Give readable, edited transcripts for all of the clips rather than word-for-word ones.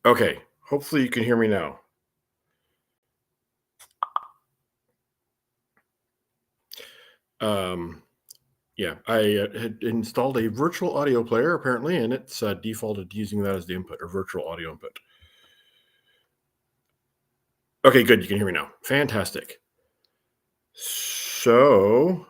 Okay, hopefully you can hear me now. Yeah, I had installed a virtual audio player apparently, and it's defaulted to using that as the input, or virtual audio input. Okay, good. You can hear me now. Fantastic. So,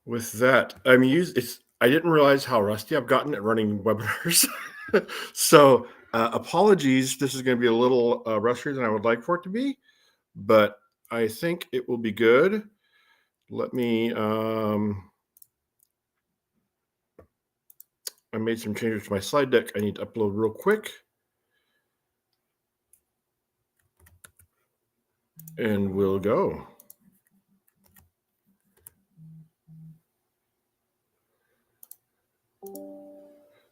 with that, I didn't realize how rusty I've gotten at running webinars. So, apologies. This is going to be a little rustier than I would like for it to be, but I think it will be good. Let me. I made some changes to my slide deck I need to upload real quick. And we'll go.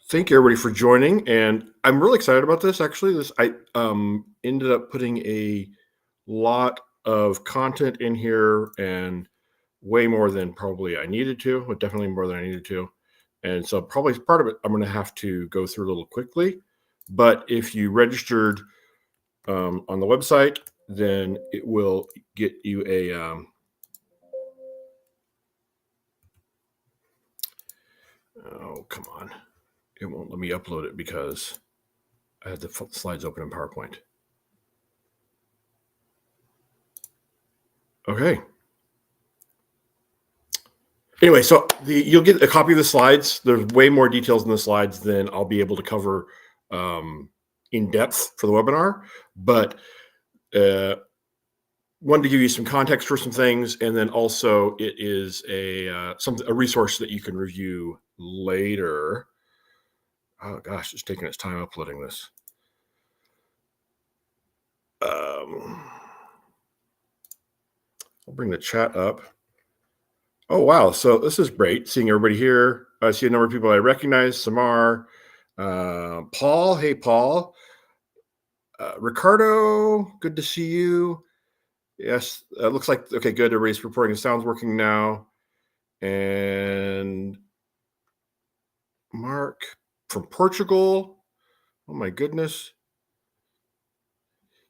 Thank you everybody for joining, and I'm really excited about this. Actually, I ended up putting a lot of content in here, and way more than probably I needed to, but definitely more than I needed to. And so probably part of it I'm going to have to go through a little quickly. But if you registered on the website, then it will get you a oh, come on. It won't let me upload it because I had the slides open in PowerPoint. Okay. Anyway, so you'll get a copy of the slides. There's way more details in the slides than I'll be able to cover in depth for the webinar, but wanted to give you some context for some things, and then also it is a resource that you can review later. Oh gosh, it's taking its time uploading this. I'll bring the chat up. Oh, wow. So this is great seeing everybody here. I see a number of people I recognize. Samar, Paul. Hey, Paul. Ricardo, good to see you. Yes, looks like, okay, good. Everybody's reporting the sound's working now. And Mark from Portugal. Oh, my goodness.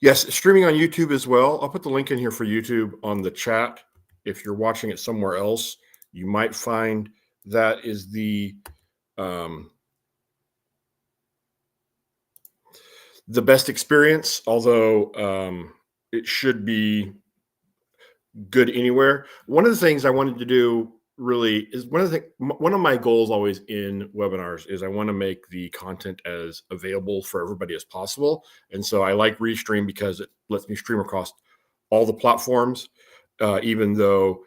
Yes, streaming on YouTube as well. I'll put the link in here for YouTube on the chat. If you're watching it somewhere else, you might find that is the best experience, although it should be good anywhere. One of the things I wanted to do really is one of my goals always in webinars is I want to make the content as available for everybody as possible. And so I like Restream because it lets me stream across all the platforms, even though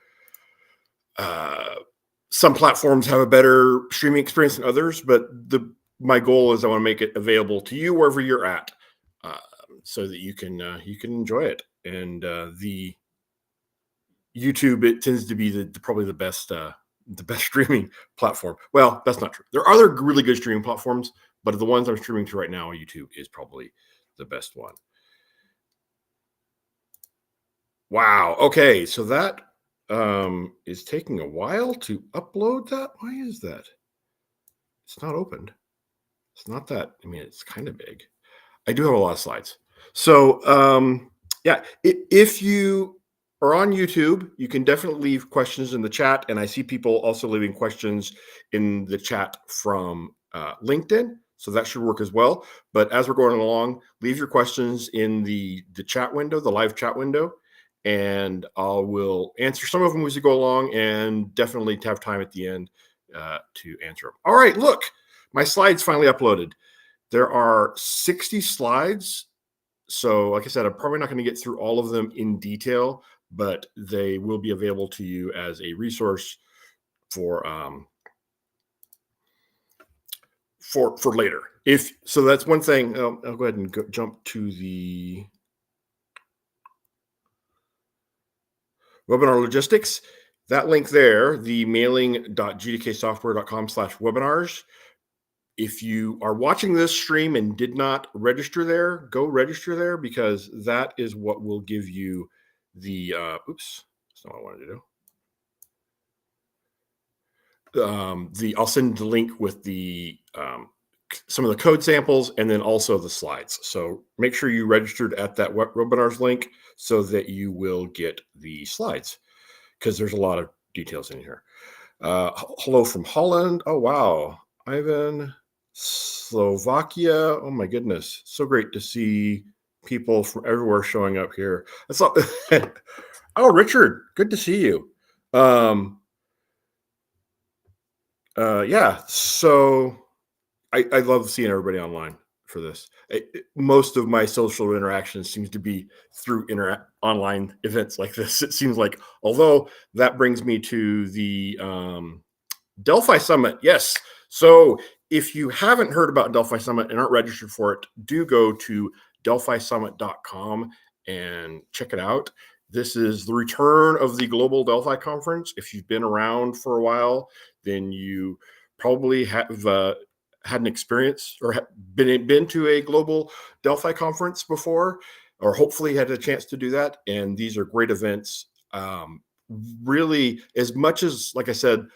some platforms have a better streaming experience than others. But my goal is I want to make it available to you wherever you're at, so that you can enjoy it. And the YouTube, it tends to be probably the best streaming platform. Well, that's not true. There are other really good streaming platforms, but the ones I'm streaming to right now, YouTube is probably the best one. Wow. Okay, so that is taking a while to upload that. Why is that? It's not opened. It's not that. I mean, it's kind of big. I do have a lot of slides. So yeah, if you are on YouTube, you can definitely leave questions in the chat. And I see people also leaving questions in the chat from LinkedIn. So that should work as well. But as we're going along, leave your questions in the chat window, the live chat window, and I will answer some of them as we go along, and definitely have time at the end to answer them. All right, look, my slides finally uploaded. There are 60 slides. So like I said, I'm probably not going to get through all of them in detail, but they will be available to you as a resource for later. So that's one thing. I'll go ahead and jump to the webinar logistics. That link there, the mailing.gdksoftware.com/webinars. If you are watching this stream and did not register there, go register there, because that is what will give you the, oops, that's not what I wanted to do. I'll send the link with the, some of the code samples and then also the slides. So make sure you registered at that webinars link so that you will get the slides, because there's a lot of details in here. Hello from Holland. Oh, wow. Ivan. Slovakia. Oh my goodness. So great to see people from everywhere showing up here. That's all. Oh, Richard, good to see you. Yeah, so I love seeing everybody online for this. Most of my social interactions seems to be through online events like this. It seems like, although that brings me to the Delphi Summit. Yes. So if you haven't heard about Delphi Summit and aren't registered for it, do go to delphisummit.com and check it out. This is the return of the Global Delphi Conference. If you've been around for a while, then you probably have had an experience or been to a Global Delphi Conference before, or hopefully had a chance to do that. And these are great events. Really, as much as, like I said,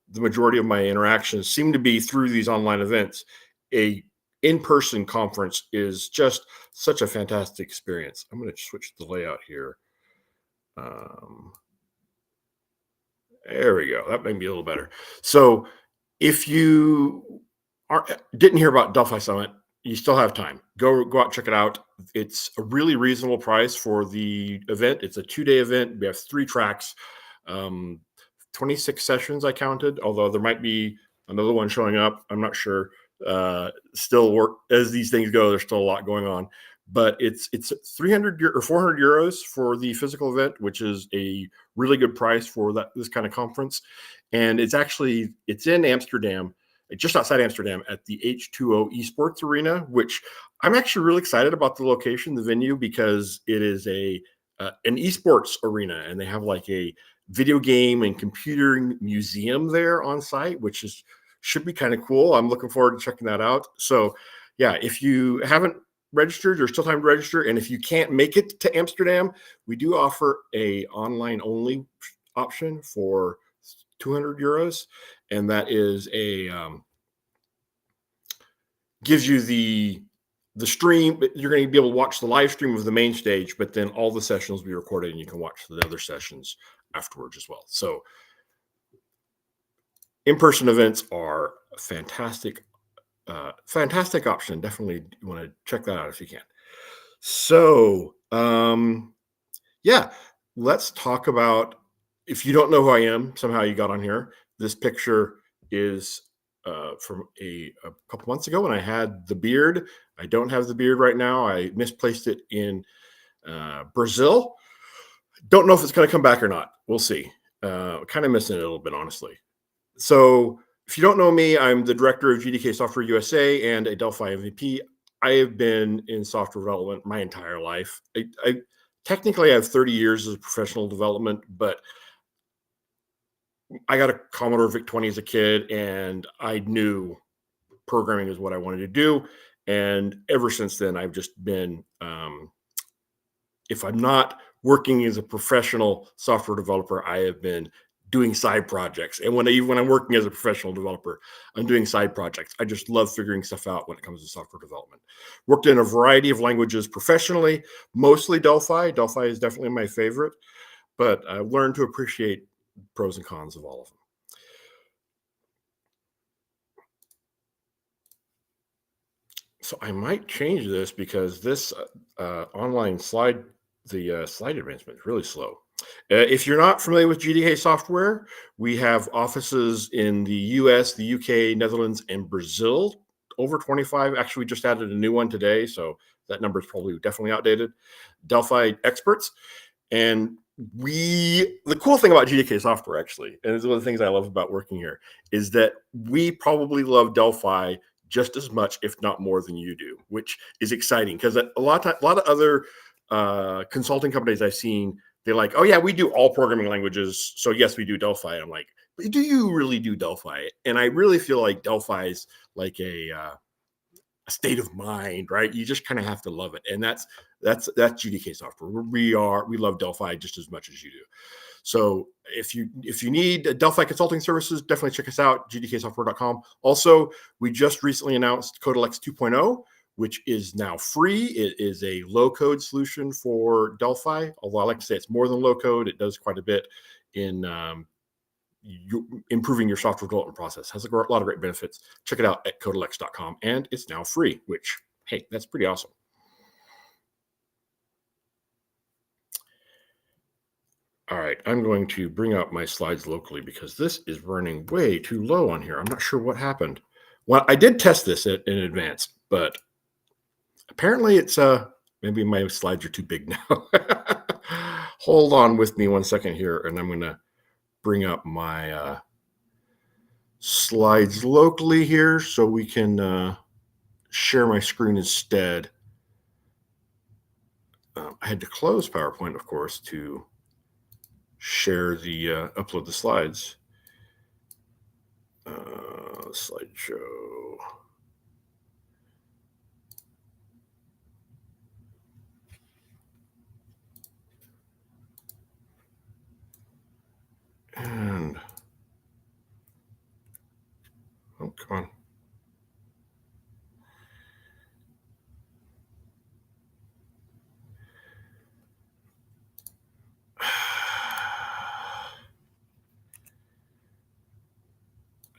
the majority of my interactions seem to be through these online events, a in-person conference is just such a fantastic experience. I'm going to switch the layout here. There we go. That may be a little better. So if you didn't hear about Delphi Summit, you still have time. Go out, check it out. It's a really reasonable price for the event. It's a 2-day event. We have 3 tracks. 26 sessions I counted, although there might be another one showing up. I'm not sure. Still work as these things go. There's still a lot going on, but it's 300 or 400 euros for the physical event, which is a really good price for this kind of conference. And it's in Amsterdam, just outside Amsterdam at the H2O Esports Arena, which I'm actually really excited about the location, the venue, because it is an esports arena, and they have like a video game and computer museum there on site, which should be kind of cool. I'm looking forward to checking that out. So yeah, if you haven't registered, there's still time to register. And if you can't make it to Amsterdam, we do offer a online only option for 200 euros. And that is gives you the stream. You're going to be able to watch the live stream of the main stage, but then all the sessions will be recorded and you can watch the other sessions afterwards as well. So in-person events are a fantastic option. Definitely you want to check that out if you can. So yeah, let's talk about, if you don't know who I am, somehow you got on here. This picture is from a couple months ago when I had the beard. I don't have the beard right now. I misplaced it in Brazil. Don't know if it's going to come back or not. We'll see. Kind of missing it a little bit, honestly. So if you don't know me, I'm the director of GDK Software USA and a Delphi MVP. I have been in software development my entire life. I technically have 30 years as a professional development, but I got a Commodore VIC-20 as a kid, and I knew programming is what I wanted to do. And ever since then, I've just been, if I'm not working as a professional software developer, I have been doing side projects. And when I'm working as a professional developer, I'm doing side projects. I just love figuring stuff out when it comes to software development. Worked in a variety of languages professionally, mostly Delphi. Delphi is definitely my favorite, but I've learned to appreciate pros and cons of all of them. So I might change this because this online slide, the slide advancement is really slow. If you're not familiar with GDK software, we have offices in the US, the UK, Netherlands, and Brazil. Over 25. Actually, we just added a new one today, so that number is probably definitely outdated. Delphi experts. And the cool thing about GDK software, actually, and it's one of the things I love about working here, is that we probably love Delphi just as much, if not more, than you do, which is exciting because a lot of other consulting companies I've seen, they're like, oh yeah, we do all programming languages, so yes, we do Delphi. I'm like, but do you really do Delphi? And I really feel like Delphi is like a state of mind, right? You just kind of have to love it, and that's GDK software. We love Delphi just as much as you do. So if you need Delphi consulting services, definitely check us out, gdksoftware.com. Also, we just recently announced Codelix 2.0, which is now free. It is a low-code solution for Delphi, although I like to say it's more than low-code. It does quite a bit in improving your software development process. Has a lot of great benefits. Check it out at codelix.com, and it's now free, which, hey, that's pretty awesome. All right, I'm going to bring up my slides locally because this is running way too low on here. I'm not sure what happened. Well, I did test this in advance, but apparently it's maybe my slides are too big now. Hold on with me one second here, and I'm going to bring up my slides locally here so we can share my screen instead. I had to close PowerPoint, of course, to share the upload the slides. Slideshow. And oh, come on.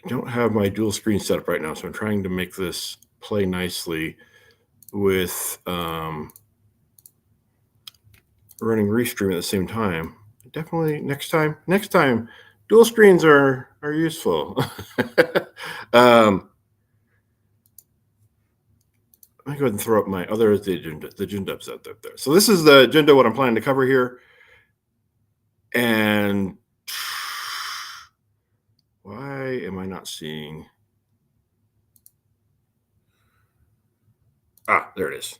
I don't have my dual screen set up right now, so I'm trying to make this play nicely with running Restream at the same time. Definitely next time, Dual screens are useful. Let me go ahead and throw up my other the agenda up there. So this is the agenda, what I'm planning to cover here. And why am I not seeing? There it is.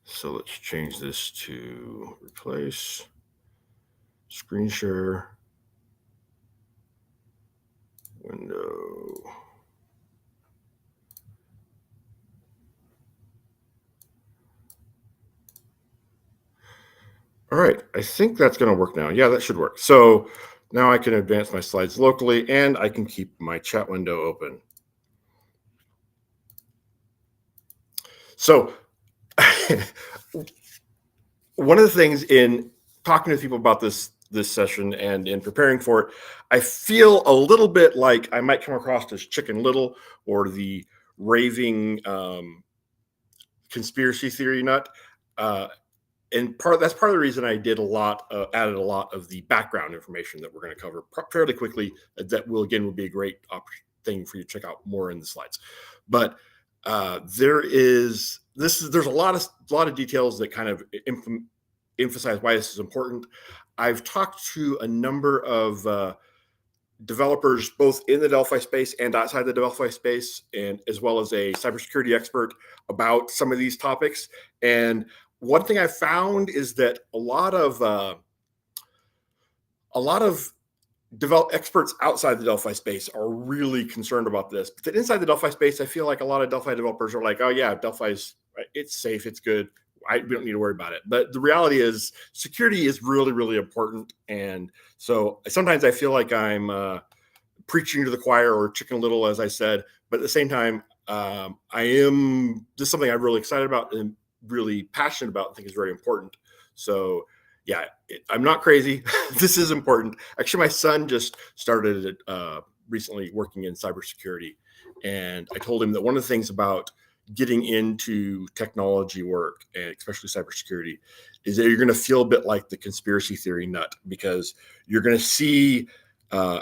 So let's change this to replace screen share window. All right, I think that's going to work now. Yeah, that should work. So now I can advance my slides locally and I can keep my chat window open. So one of the things in talking to people about this session and in preparing for it, I feel a little bit like I might come across as Chicken Little or the raving conspiracy theory nut. And that's part of the reason I added a lot of the background information that we're going to cover fairly quickly. That will be a great thing for you to check out more in the slides. But there's a lot of details that kind of emphasize why this is important. I've talked to a number of developers both in the Delphi space and outside the Delphi space, and as well as a cybersecurity expert about some of these topics. And one thing I found is that a lot of experts outside the Delphi space are really concerned about this. But then inside the Delphi space, I feel like a lot of Delphi developers are like, "Oh yeah, Delphi's it's safe, it's good. We don't need to worry about it." But the reality is, security is really, really important. And so sometimes I feel like I'm preaching to the choir or Chicken Little, as I said. But at the same time, this is something I'm really excited about and really passionate about. I think is very important. So yeah, I'm not crazy. This is important. Actually, my son just started recently working in cybersecurity, and I told him that one of the things about getting into technology work, and especially cybersecurity, is that you're going to feel a bit like the conspiracy theory nut, because you're going to see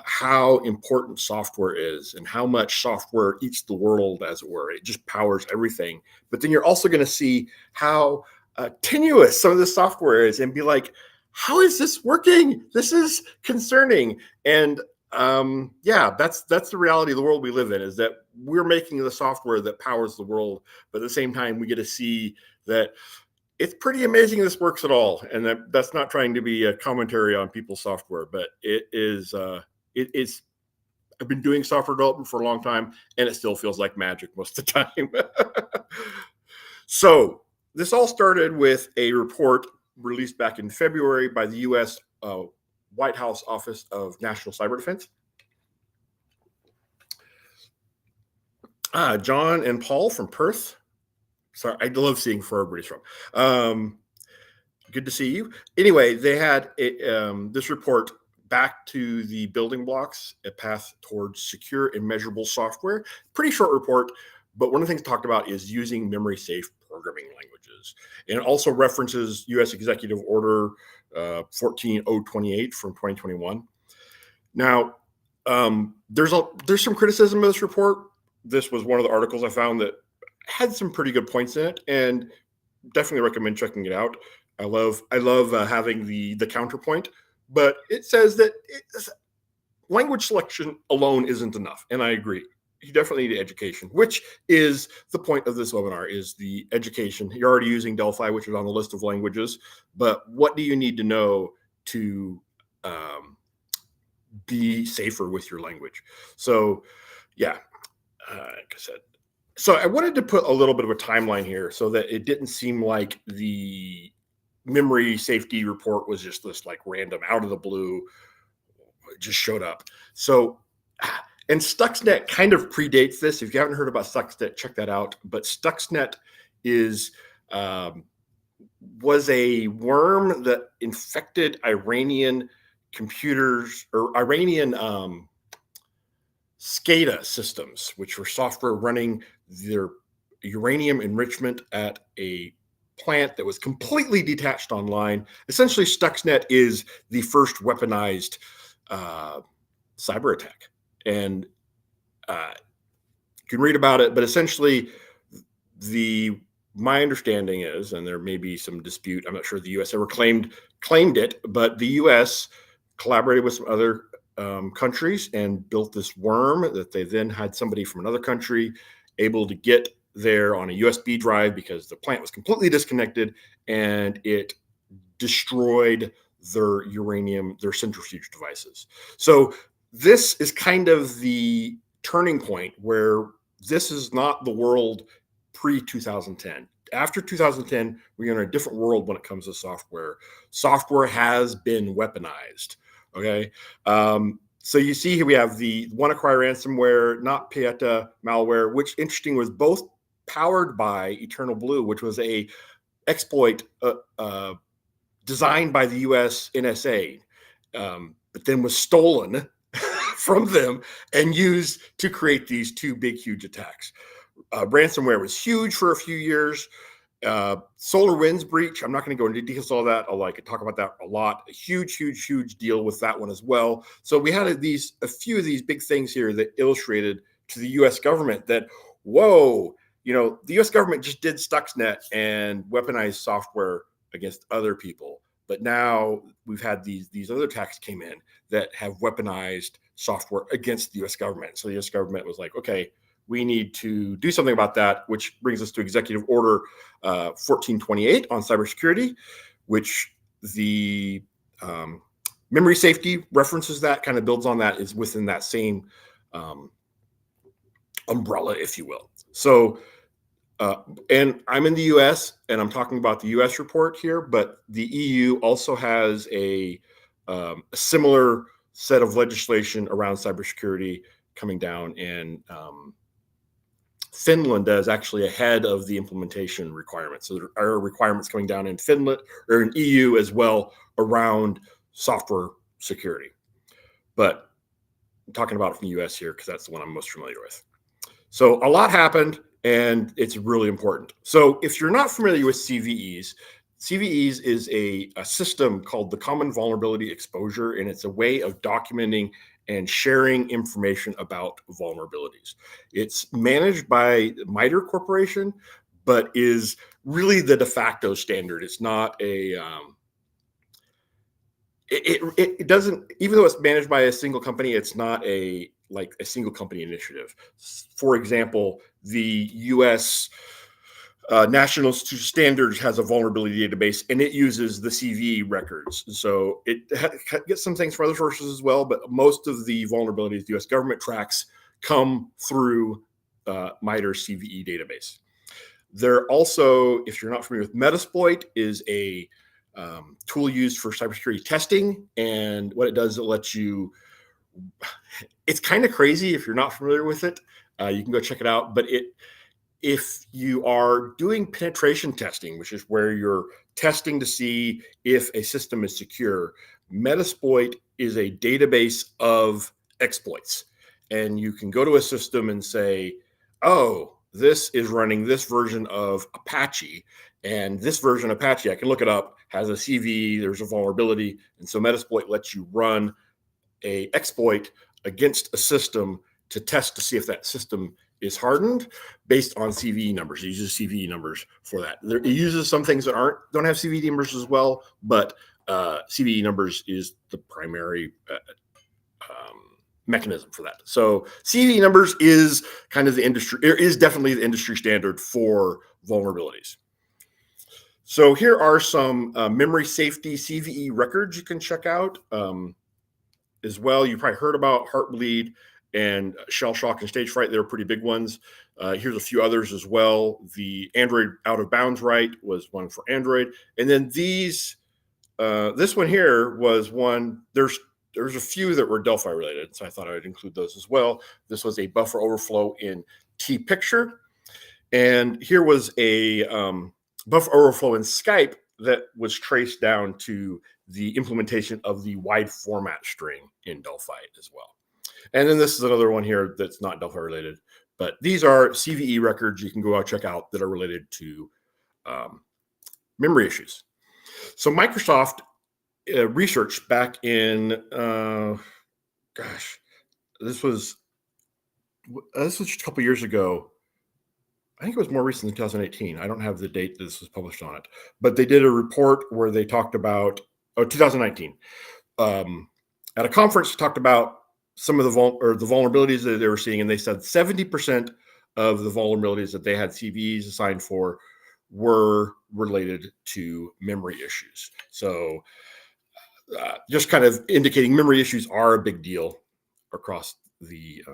how important software is and how much software eats the world, as it were. It just powers everything. But then you're also going to see how tenuous some of this software is, and be like, how is this working? This is concerning. And that's the reality of the world we live in, is that we're making the software that powers the world, but at the same time we get to see that it's pretty amazing this works at all. And that's not trying to be a commentary on people's software, but it is I've been doing software development for a long time, and it still feels like magic most of the time. So this all started with a report released back in February by the U.S. White House Office of National Cyber Defense. John and Paul from Perth. Sorry, I love seeing where everybody's from. Good to see you. Anyway, they had this report, Back to the Building Blocks, a Path Towards Secure and Measurable Software. Pretty short report, but one of the things talked about is using memory-safe programming languages. And it also references U.S. Executive Order 14028 from 2021. Now, there's some criticism of this report. This was one of the articles I found that had some pretty good points in it, and definitely recommend checking it out. I love having the counterpoint, but it says that language selection alone isn't enough, and I agree. You definitely need education, which is the point of this webinar, is the education. You're already using Delphi, which is on the list of languages, but what do you need to know to be safer with your language? So yeah, like I said, so I wanted to put a little bit of a timeline here so that it didn't seem like the memory safety report was just this like random out of the blue, it just showed up. So, and Stuxnet kind of predates this. If you haven't heard about Stuxnet, check that out. But Stuxnet was a worm that infected Iranian computers, or Iranian SCADA systems, which were software running their uranium enrichment at a plant that was completely detached online. Essentially, Stuxnet is the first weaponized cyber attack. And you can read about it, but essentially, my understanding is, and there may be some dispute, I'm not sure the U.S. ever claimed it, but the U.S. collaborated with some other countries and built this worm that they then had somebody from another country able to get there on a USB drive because the plant was completely disconnected, and it destroyed their uranium, their centrifuge devices. So this is kind of the turning point where this is not the world pre-2010. After 2010, we're in a different world when it comes to software. Software has been weaponized. Okay. So you see here we have the WannaCry ransomware, NotPetya malware, which interesting was both powered by Eternal Blue, which was a exploit designed by the US NSA, but then was stolen from them and used to create these two big, huge attacks. Ransomware was huge for a few years. SolarWinds breach, I'm not going to go into details of all that. I could talk about that a lot. A huge, huge, huge deal with that one as well. So we had a few of these big things here that illustrated to the US government that, whoa, the US government just did Stuxnet and weaponized software against other people. But now we've had these other attacks came in that have weaponized software against the US government. So the US government was like, okay, we need to do something about that, which brings us to Executive Order 1428 on cybersecurity, which the memory safety references that, kind of builds on that, is within that same umbrella, if you will. So, and I'm in the US, and I'm talking about the US report here, but the EU also has a similar set of legislation around cybersecurity coming down, and Finland is actually ahead of the implementation requirements. So there are requirements coming down in Finland or in EU as well around software security. But I'm talking about it from the US here because that's the one I'm most familiar with. So a lot happened, and it's really important. So if you're not familiar with CVEs, CVEs is a system called the Common Vulnerability Exposure, and it's a way of documenting and sharing information about vulnerabilities. It's managed by MITRE Corporation, but is really the de facto standard. It's not a, it doesn't, even though it's managed by a single company, it's not a single company initiative. For example, the US National Institute of Standards has a vulnerability database, and it uses the CVE records. So it gets some things from other sources as well, but most of the vulnerabilities the US government tracks come through MITRE CVE database. There also, if you're not familiar with Metasploit, is a tool used for cybersecurity testing. And what it does, it lets you, it's kind of crazy if you're not familiar with it. You can go check it out, but if you are doing penetration testing, which is where you're testing to see if a system is secure, Metasploit is a database of exploits. And you can go to a system and say, oh, this is running this version of Apache, and this version of Apache, I can look it up, has a CV, there's a vulnerability. And so Metasploit lets you run a exploit against a system to test to see if that system is hardened based on CVE numbers. It uses CVE numbers for that. It uses some things that don't have CVE numbers as well, but CVE numbers is the primary mechanism for that. So CVE numbers is kind of is definitely the industry standard for vulnerabilities. So here are some memory safety CVE records you can check out as well. You probably heard about Heartbleed and Shell Shock and Stage Fright. They're pretty big ones. Here's a few others as well. The Android Out of Bounds Right was one for Android. And then this one here was one, there's a few that were Delphi related, so I thought I would include those as well. This was a buffer overflow in T-Picture. And here was a buffer overflow in Skype that was traced down to the implementation of the wide format string in Delphi as well. And then this is another one here that's not Delphi related, But these are CVE records you can go out check out that are related to memory issues. So Microsoft researched back in, this was just a couple years ago. I think it was more recent than 2018. I don't have the date this was published on it, but they did a report where they talked about 2019 at a conference. Talked about some of the vulnerabilities that they were seeing, and they said 70% of the vulnerabilities that they had CVEs assigned for were related to memory issues. So just kind of indicating memory issues are a big deal across the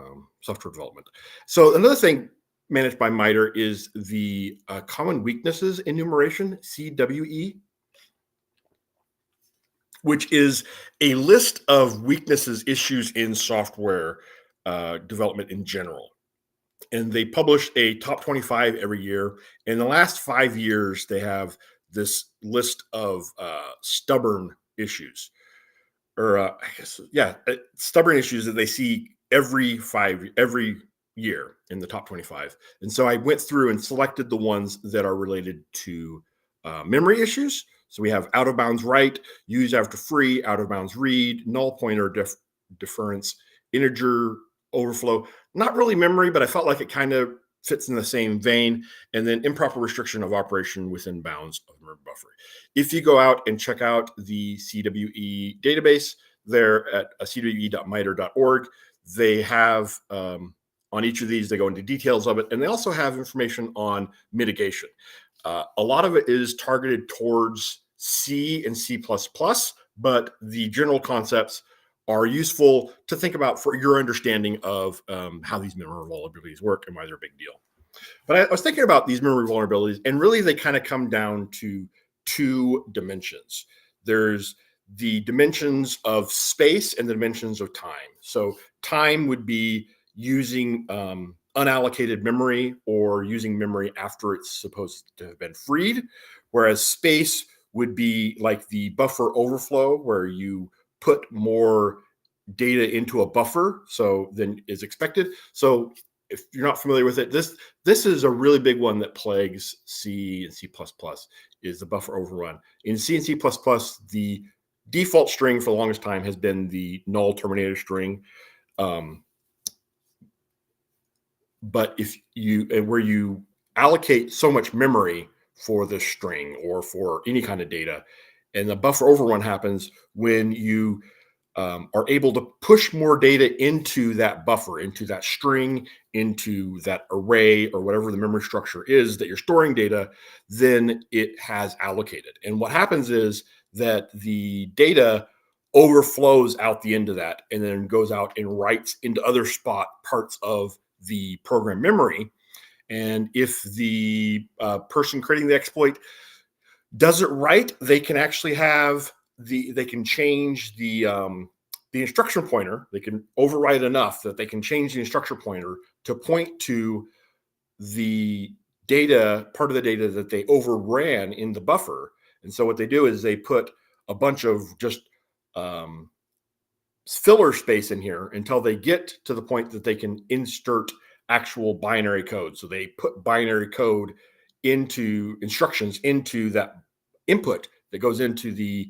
software development. So another thing managed by MITRE is the common weaknesses enumeration, CWE, which is a list of weaknesses, issues in software development in general. And they publish a top 25 every year. In the last 5 years, they have this list of stubborn issues, or stubborn issues that they see every year in the top 25. And so I went through and selected the ones that are related to memory issues. So we have out of bounds write, use after free, out of bounds read, null pointer deference, integer overflow. Not really memory, but I felt like it kind of fits in the same vein. And then improper restriction of operation within bounds of memory buffer. If you go out and check out the CWE database there at cwe.mitre.org, they have on each of these, they go into details of it, and they also have information on mitigation. A lot of it is targeted towards C and C++, but the general concepts are useful to think about for your understanding of how these memory vulnerabilities work and why they're a big deal. But I was thinking about these memory vulnerabilities, and really they kind of come down to 2 dimensions. There's the dimensions of space and the dimensions of time. So time would be using unallocated memory or using memory after it's supposed to have been freed, whereas space would be like the buffer overflow, where you put more data into a buffer so than is expected. So if you're not familiar with it, this is a really big one that plagues C and C++, is the buffer overrun. In C and C++, the default string for the longest time has been the null terminator string. But if where you allocate so much memory for the string or for any kind of data, and the buffer overrun happens when you are able to push more data into that buffer, into that string, into that array, or whatever the memory structure is that you're storing data, then it has allocated. And what happens is that the data overflows out the end of that and then goes out and writes into other parts of the program memory. And if the person creating the exploit does it right, they can actually have they can change the instruction pointer. They can override enough that they can change the instruction pointer to point to the data, part of the data that they overran in the buffer. And so what they do is they put a bunch of just filler space in here until they get to the point that they can insert actual binary code. So they put binary code into instructions into that input that goes into the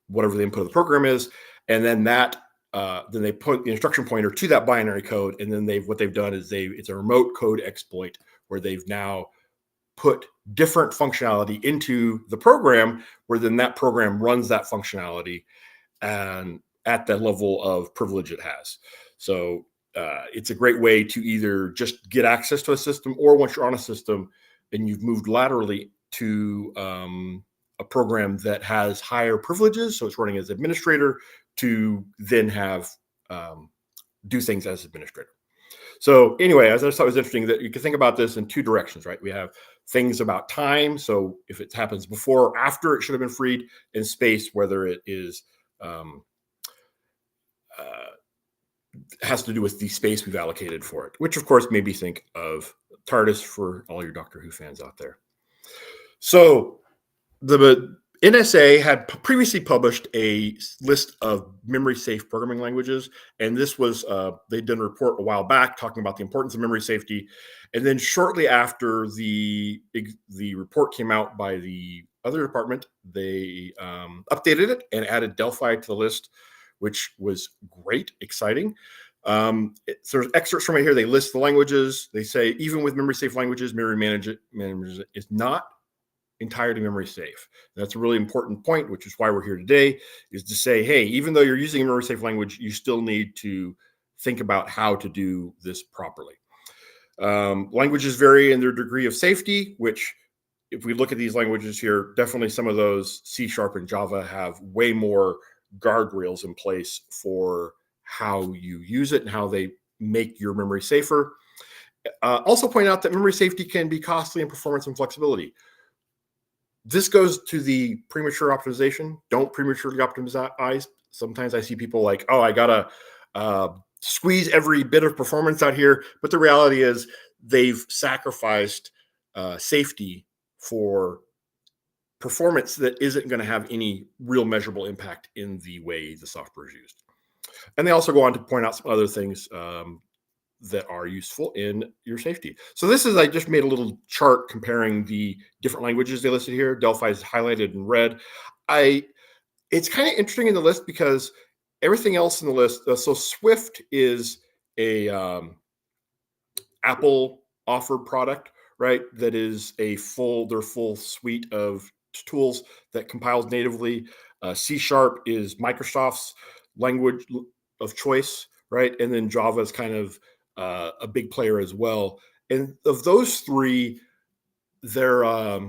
whatever the input of the program is, and then that then they put the instruction pointer to that binary code, and then what they've done is it's a remote code exploit where they've now put different functionality into the program, where then that program runs that functionality and at the level of privilege it has. So it's a great way to either just get access to a system, or once you're on a system and you've moved laterally to a program that has higher privileges, so it's running as administrator, to then have do things as administrator. So anyway, as I thought it was interesting that you can think about this in 2 directions, right? We have things about time. So if it happens before or after it should have been freed, and space, whether it is has to do with the space we've allocated for it, which of course made me think of TARDIS for all your Doctor Who fans out there. So NSA had previously published a list of memory-safe programming languages, and this was they'd done a report a while back talking about the importance of memory safety, and then shortly after the report came out by the other department, they updated it and added Delphi to the list, which was great, exciting. So there's excerpts from it here. They list the languages. They say even with memory-safe languages, memory management is not entirely memory safe. That's a really important point, which is why we're here today, is to say, hey, even though you're using a memory safe language, you still need to think about how to do this properly. Languages vary in their degree of safety, which if we look at these languages here, definitely some of those C# and Java have way more guardrails in place for how you use it and how they make your memory safer. Also point out that memory safety can be costly in performance and flexibility. This goes to the premature optimization. Don't prematurely optimize. Sometimes I see people like, oh, I got to squeeze every bit of performance out here. But the reality is they've sacrificed safety for performance that isn't going to have any real measurable impact in the way the software is used. And they also go on to point out some other things that are useful in your safety. So this is, I just made a little chart comparing the different languages they listed here. Delphi is highlighted in red. It's kind of interesting in the list because everything else in the list, so Swift is a Apple offered product, right? That is their full suite of tools that compiles natively. C# is Microsoft's language of choice, right? And then Java is kind of a big player as well. And of those three, they're are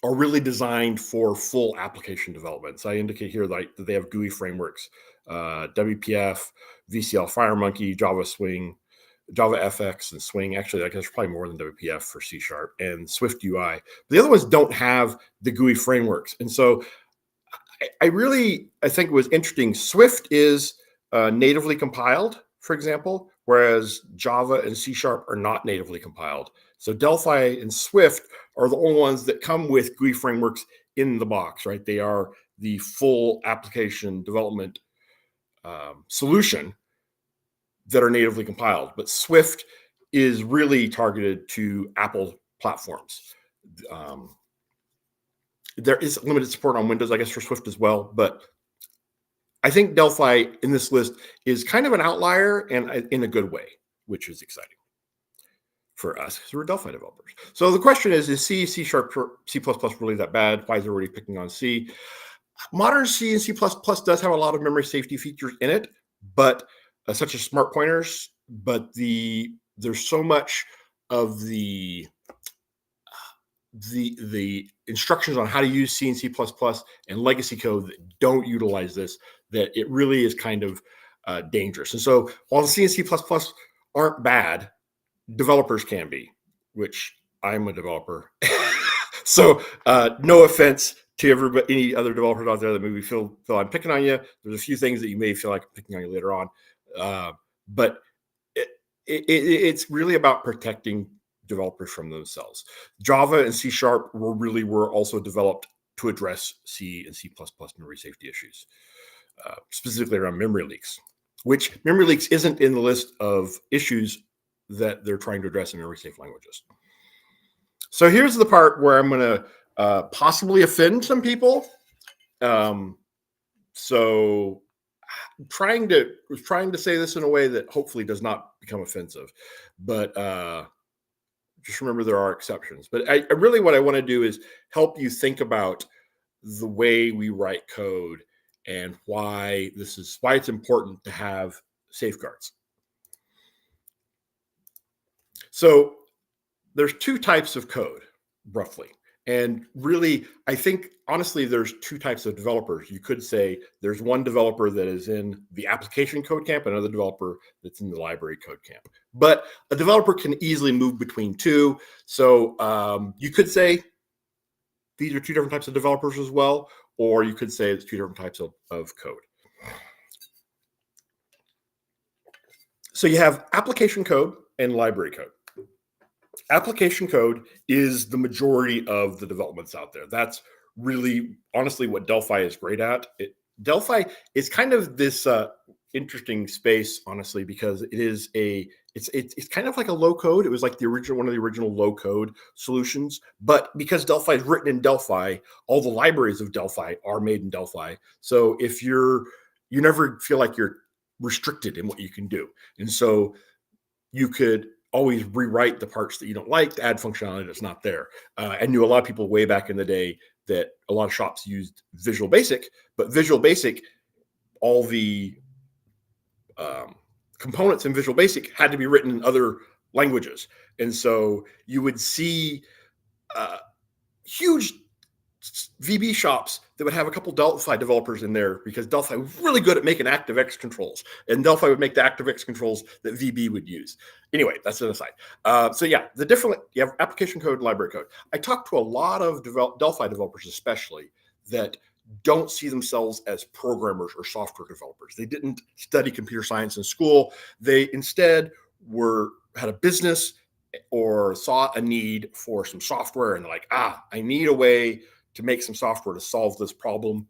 really designed for full application development. So I indicate here that they have GUI frameworks, WPF, VCL FireMonkey, Java Swing, Java FX, and Swing. Actually, I guess probably more than WPF for C# and Swift UI. The other ones don't have the GUI frameworks. And so I think it was interesting. Swift is natively compiled, for example, whereas Java and C# are not natively compiled. So Delphi and Swift are the only ones that come with GUI frameworks in the box, right? They are the full application development solution that are natively compiled. But Swift is really targeted to Apple platforms. There is limited support on Windows, I guess, for Swift as well, but I think Delphi in this list is kind of an outlier and in a good way, which is exciting for us because we're Delphi developers. So the question is C, C#, C++ really that bad? Why is everybody picking on C? Modern C and C++ does have a lot of memory safety features in it, but such as smart pointers, but there's so much of the instructions on how to use C and C++ and legacy code that don't utilize this, that it really is kind of dangerous. And so while the C and C++ aren't bad, developers can be, which I'm a developer. So no offense to everybody, any other developers out there that maybe feel I'm picking on you. There's a few things that you may feel like I'm picking on you later on. But it's really about protecting developers from themselves. Java and C# were also developed to address C and C++ memory safety issues, specifically around memory leaks, which memory leaks isn't in the list of issues that they're trying to address in memory safe languages. So here's the part where I'm going to possibly offend some people. So trying to say this in a way that hopefully does not become offensive, but just remember there are exceptions. But I really, what I want to do is help you think about the way we write code and why it's important to have safeguards. So there's two types of code, roughly. And really, I think, honestly, there's two types of developers. You could say there's one developer that is in the application code camp, and another developer that's in the library code camp. But a developer can easily move between two. So you could say these are two different types of developers as well, or you could say it's two different types of code. So you have application code and library code. Application code is the majority of the developments out there. That's really, honestly, what Delphi is great at. Delphi is kind of this interesting space, honestly, because it's kind of like a low code. It was like one of the original low code solutions, but because Delphi is written in Delphi, all the libraries of Delphi are made in Delphi. So you never feel like you're restricted in what you can do, and so you could always rewrite the parts that you don't like to add functionality that's not there. I knew a lot of people way back in the day that a lot of shops used Visual Basic, but Visual Basic, all the components in Visual Basic had to be written in other languages. And so you would see huge VB shops that would have a couple Delphi developers in there because Delphi was really good at making ActiveX controls, and Delphi would make the ActiveX controls that VB would use. Anyway, that's an aside. So yeah, you have application code and library code. I talked to a lot of Delphi developers, especially, that don't see themselves as programmers or software developers. They didn't study computer science in school. They instead had a business or saw a need for some software, and they're like, I need a way to make some software to solve this problem.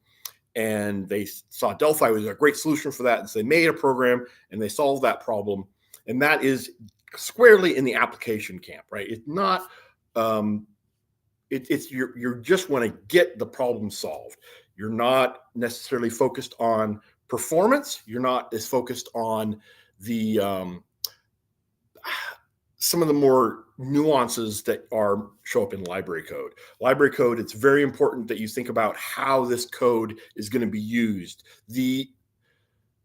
And they saw Delphi was a great solution for that. And so they made a program and they solved that problem. And that is squarely in the application camp, right? It's not, you just want to get the problem solved. You're not necessarily focused on performance. You're not as focused on the, some of the more nuances that show up in library code. Library code, it's very important that you think about how this code is going to be used.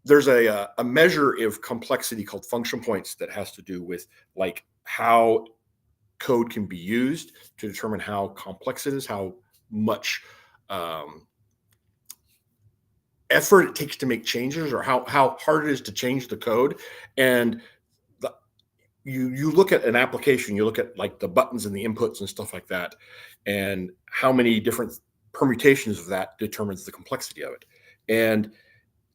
There's a measure of complexity called function points that has to do with like how code can be used to determine how complex it is, how much effort it takes to make changes, or how hard it is to change the code. And you look at an application, you look at like the buttons and the inputs and stuff like that, and how many different permutations of that determines the complexity of it. And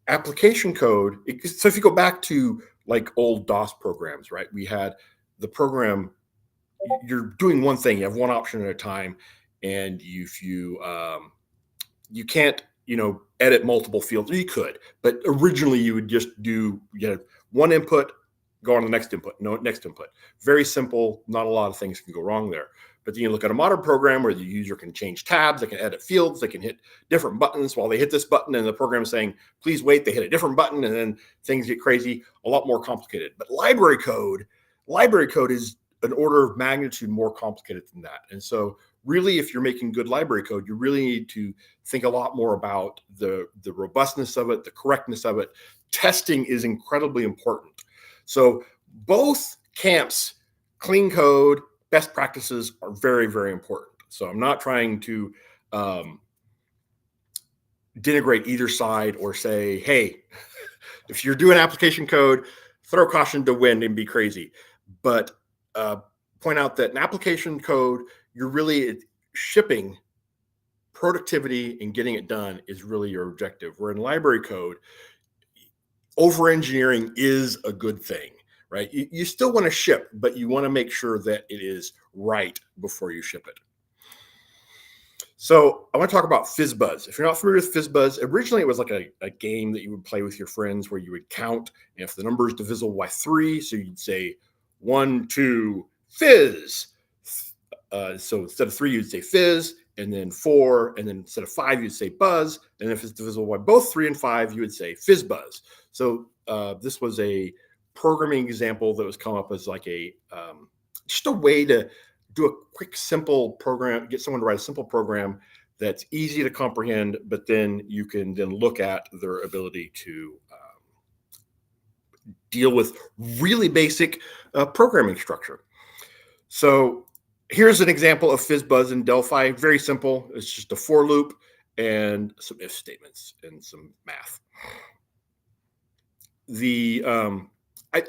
application code, so if you go back to like old DOS programs, right? We had the program, you're doing one thing, you have one option at a time, and if you can't, edit multiple fields. You could, but originally you would just do one input, go on to the next input, next input. Very simple, not a lot of things can go wrong there. But then you look at a modern program where the user can change tabs, they can edit fields, they can hit different buttons while they hit this button, and the program is saying, please wait, they hit a different button, and then things get crazy, a lot more complicated. But library code is an order of magnitude more complicated than that. And so really, if you're making good library code, you really need to think a lot more about the robustness of it, the correctness of it. Testing is incredibly important. So both camps, clean code, best practices, are very, very important. So I'm not trying to denigrate either side or say, hey, if you're doing application code, throw caution to wind and be crazy. But point out that in application code, you're really shipping productivity and getting it done is really your objective. Where in library code, over-engineering is a good thing, right? You still want to ship, but you want to make sure that it is right before you ship it. So I want to talk about FizzBuzz. If you're not familiar with FizzBuzz, originally it was like a game that you would play with your friends where you would count, and if the number is divisible by 3, so you'd say 1, 2, fizz. So instead of 3, you'd say fizz, and then 4, and then instead of 5, you'd say buzz. And if it's divisible by both 3 and 5, you would say FizzBuzz. So this was a programming example that was come up as like just a way to do a quick, simple program, get someone to write a simple program that's easy to comprehend, but then you can then look at their ability to deal with really basic programming structure. So here's an example of FizzBuzz in Delphi. Very simple. It's just a for loop and some if statements and some math.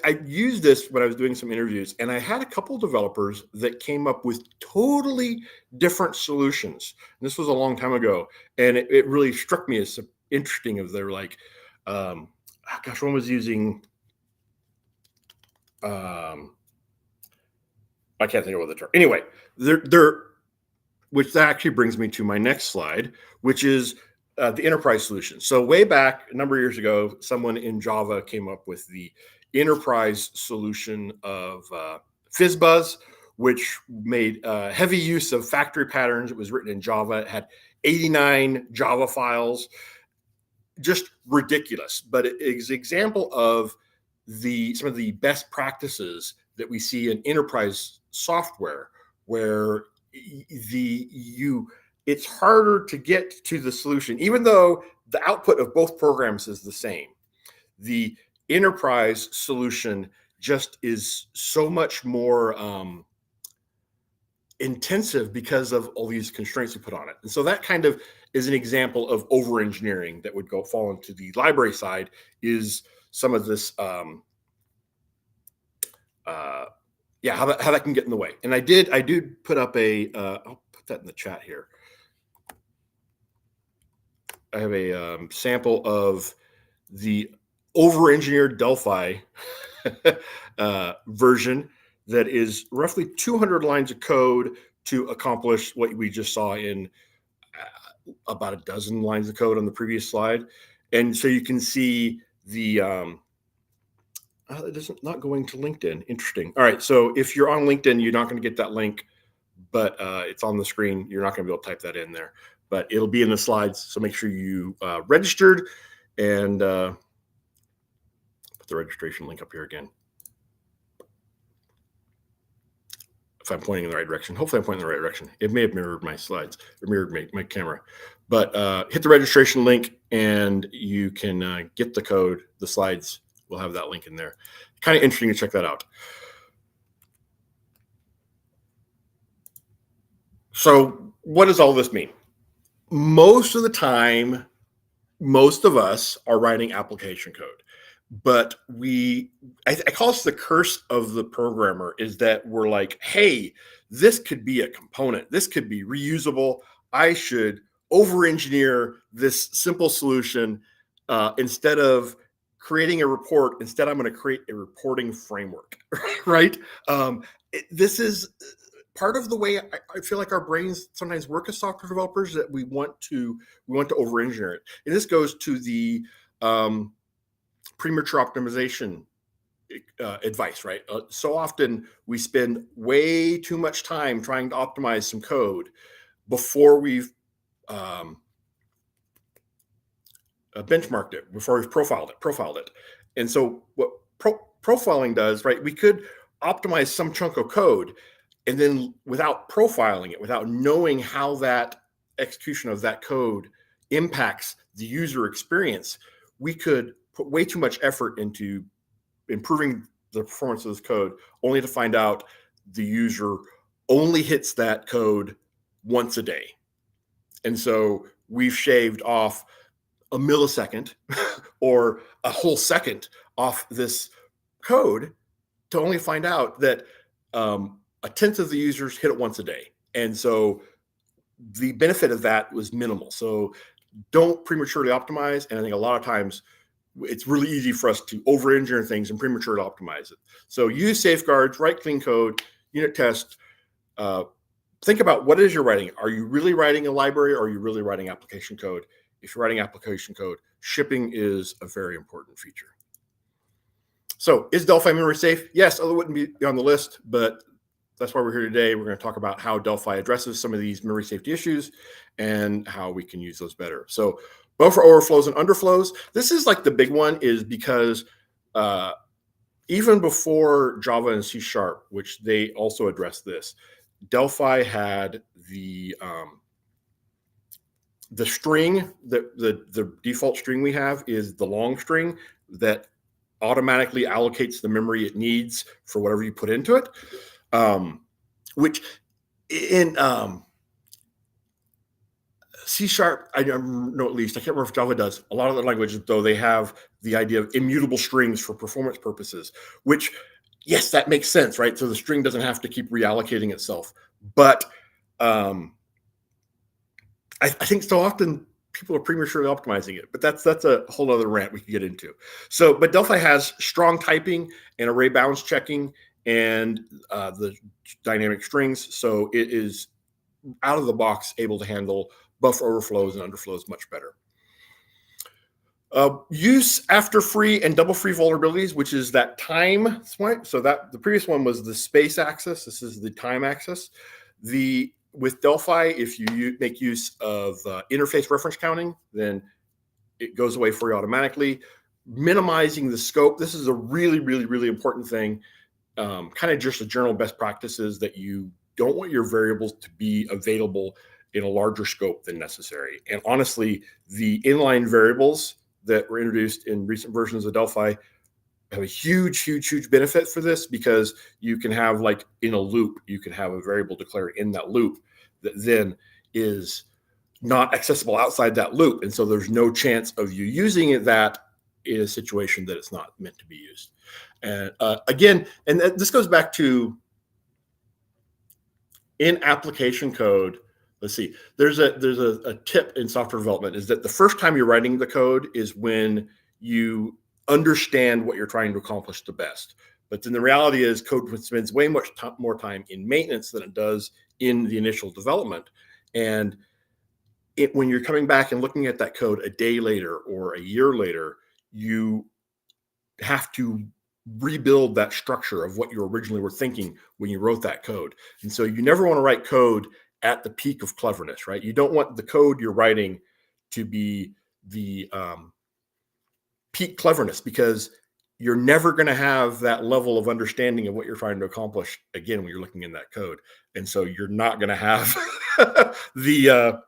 I used this when I was doing some interviews, and I had a couple developers that came up with totally different solutions. And this was a long time ago, and it really struck me as interesting. If they're like, one was using, I can't think of what the term. Anyway, which that actually brings me to my next slide, which is the enterprise solution. So way back a number of years ago, someone in Java came up with the enterprise solution of FizzBuzz, which made heavy use of factory patterns. It was written in Java. It had 89 Java files, just ridiculous. But it is an example of some of the best practices that we see in enterprise software, where it's harder to get to the solution, even though the output of both programs is the same. The enterprise solution just is so much more intensive because of all these constraints we put on it. And so that kind of is an example of over engineering that would fall into the library side, is some of this how that can get in the way. And I did put up I'll put that in the chat here. I have a sample of the over-engineered Delphi version that is roughly 200 lines of code to accomplish what we just saw in about a dozen lines of code on the previous slide. And so you can see the it is not going to LinkedIn. Interesting. All right. So if you're on LinkedIn, you're not going to get that link, but it's on the screen. You're not going to be able to type that in there, but it'll be in the slides. So make sure you registered, and put the registration link up here again. If I'm pointing in the right direction, hopefully I'm pointing in the right direction. It may have mirrored my slides or mirrored my camera, but hit the registration link and you can get the code. The slides will have that link in there. Kind of interesting to check that out. So what does all this mean? Most of the time, most of us are writing application code, but I call this the curse of the programmer, is that we're like, hey, this could be a component. This could be reusable. I should over-engineer this simple solution instead of creating a report. Instead, I'm going to create a reporting framework, right? This is part of the way I feel like our brains sometimes work as software developers, that we want to over-engineer it. And this goes to the premature optimization advice, right? So often we spend way too much time trying to optimize some code before we've benchmarked it, before we've profiled it. And so what profiling does, right? We could optimize some chunk of code, and then without profiling it, without knowing how that execution of that code impacts the user experience, we could put way too much effort into improving the performance of this code, only to find out the user only hits that code once a day. And so we've shaved off a millisecond or a whole second off this code to only find out that a tenth of the users hit it once a day. And so the benefit of that was minimal. So don't prematurely optimize. And I think a lot of times it's really easy for us to over-engineer things and prematurely optimize it. So use safeguards, write clean code, unit test. Think about what it is you're writing. Are you really writing a library, or are you really writing application code? If you're writing application code, shipping is a very important feature. So is Delphi memory safe? Yes, although it wouldn't be on the list, but that's why we're here today. We're going to talk about how Delphi addresses some of these memory safety issues and how we can use those better. So buffer overflows and underflows. This is like the big one, is because even before Java and C#, which they also address this, Delphi had the string, the default string we have is the long string that automatically allocates the memory it needs for whatever you put into it. Which in C#, I know at least, I can't remember if Java does. A lot of the languages, though, they have the idea of immutable strings for performance purposes, which, yes, that makes sense, right? So the string doesn't have to keep reallocating itself. But I think so often people are prematurely optimizing it, but that's a whole other rant we could get into. So, but Delphi has strong typing and array bounds checking and the dynamic strings. So it is out of the box able to handle buffer overflows and underflows much better. Use after free and double free vulnerabilities, which is that time swipe. So that the previous one was the space axis. This is the time axis. With Delphi, if you make use of interface reference counting, then it goes away for you automatically. Minimizing the scope. This is a really, really, really important thing. Kind of just a general best practices that you don't want your variables to be available in a larger scope than necessary. And honestly, the inline variables that were introduced in recent versions of Delphi have a huge, huge, huge benefit for this, because you can have, like in a loop, you can have a variable declared in that loop that then is not accessible outside that loop. And so there's no chance of you using that in a situation that it's not meant to be used. And again, and this goes back to in application code. Let's see, there's a tip in software development, is that the first time you're writing the code is when you understand what you're trying to accomplish the best. But then the reality is code spends way much more time in maintenance than it does in the initial development. And when you're coming back and looking at that code a day later or a year later, you have to rebuild that structure of what you originally were thinking when you wrote that code. And so you never want to write code at the peak of cleverness, right? You don't want the code you're writing to be the peak cleverness, because you're never going to have that level of understanding of what you're trying to accomplish again when you're looking in that code. And so you're not going to have you're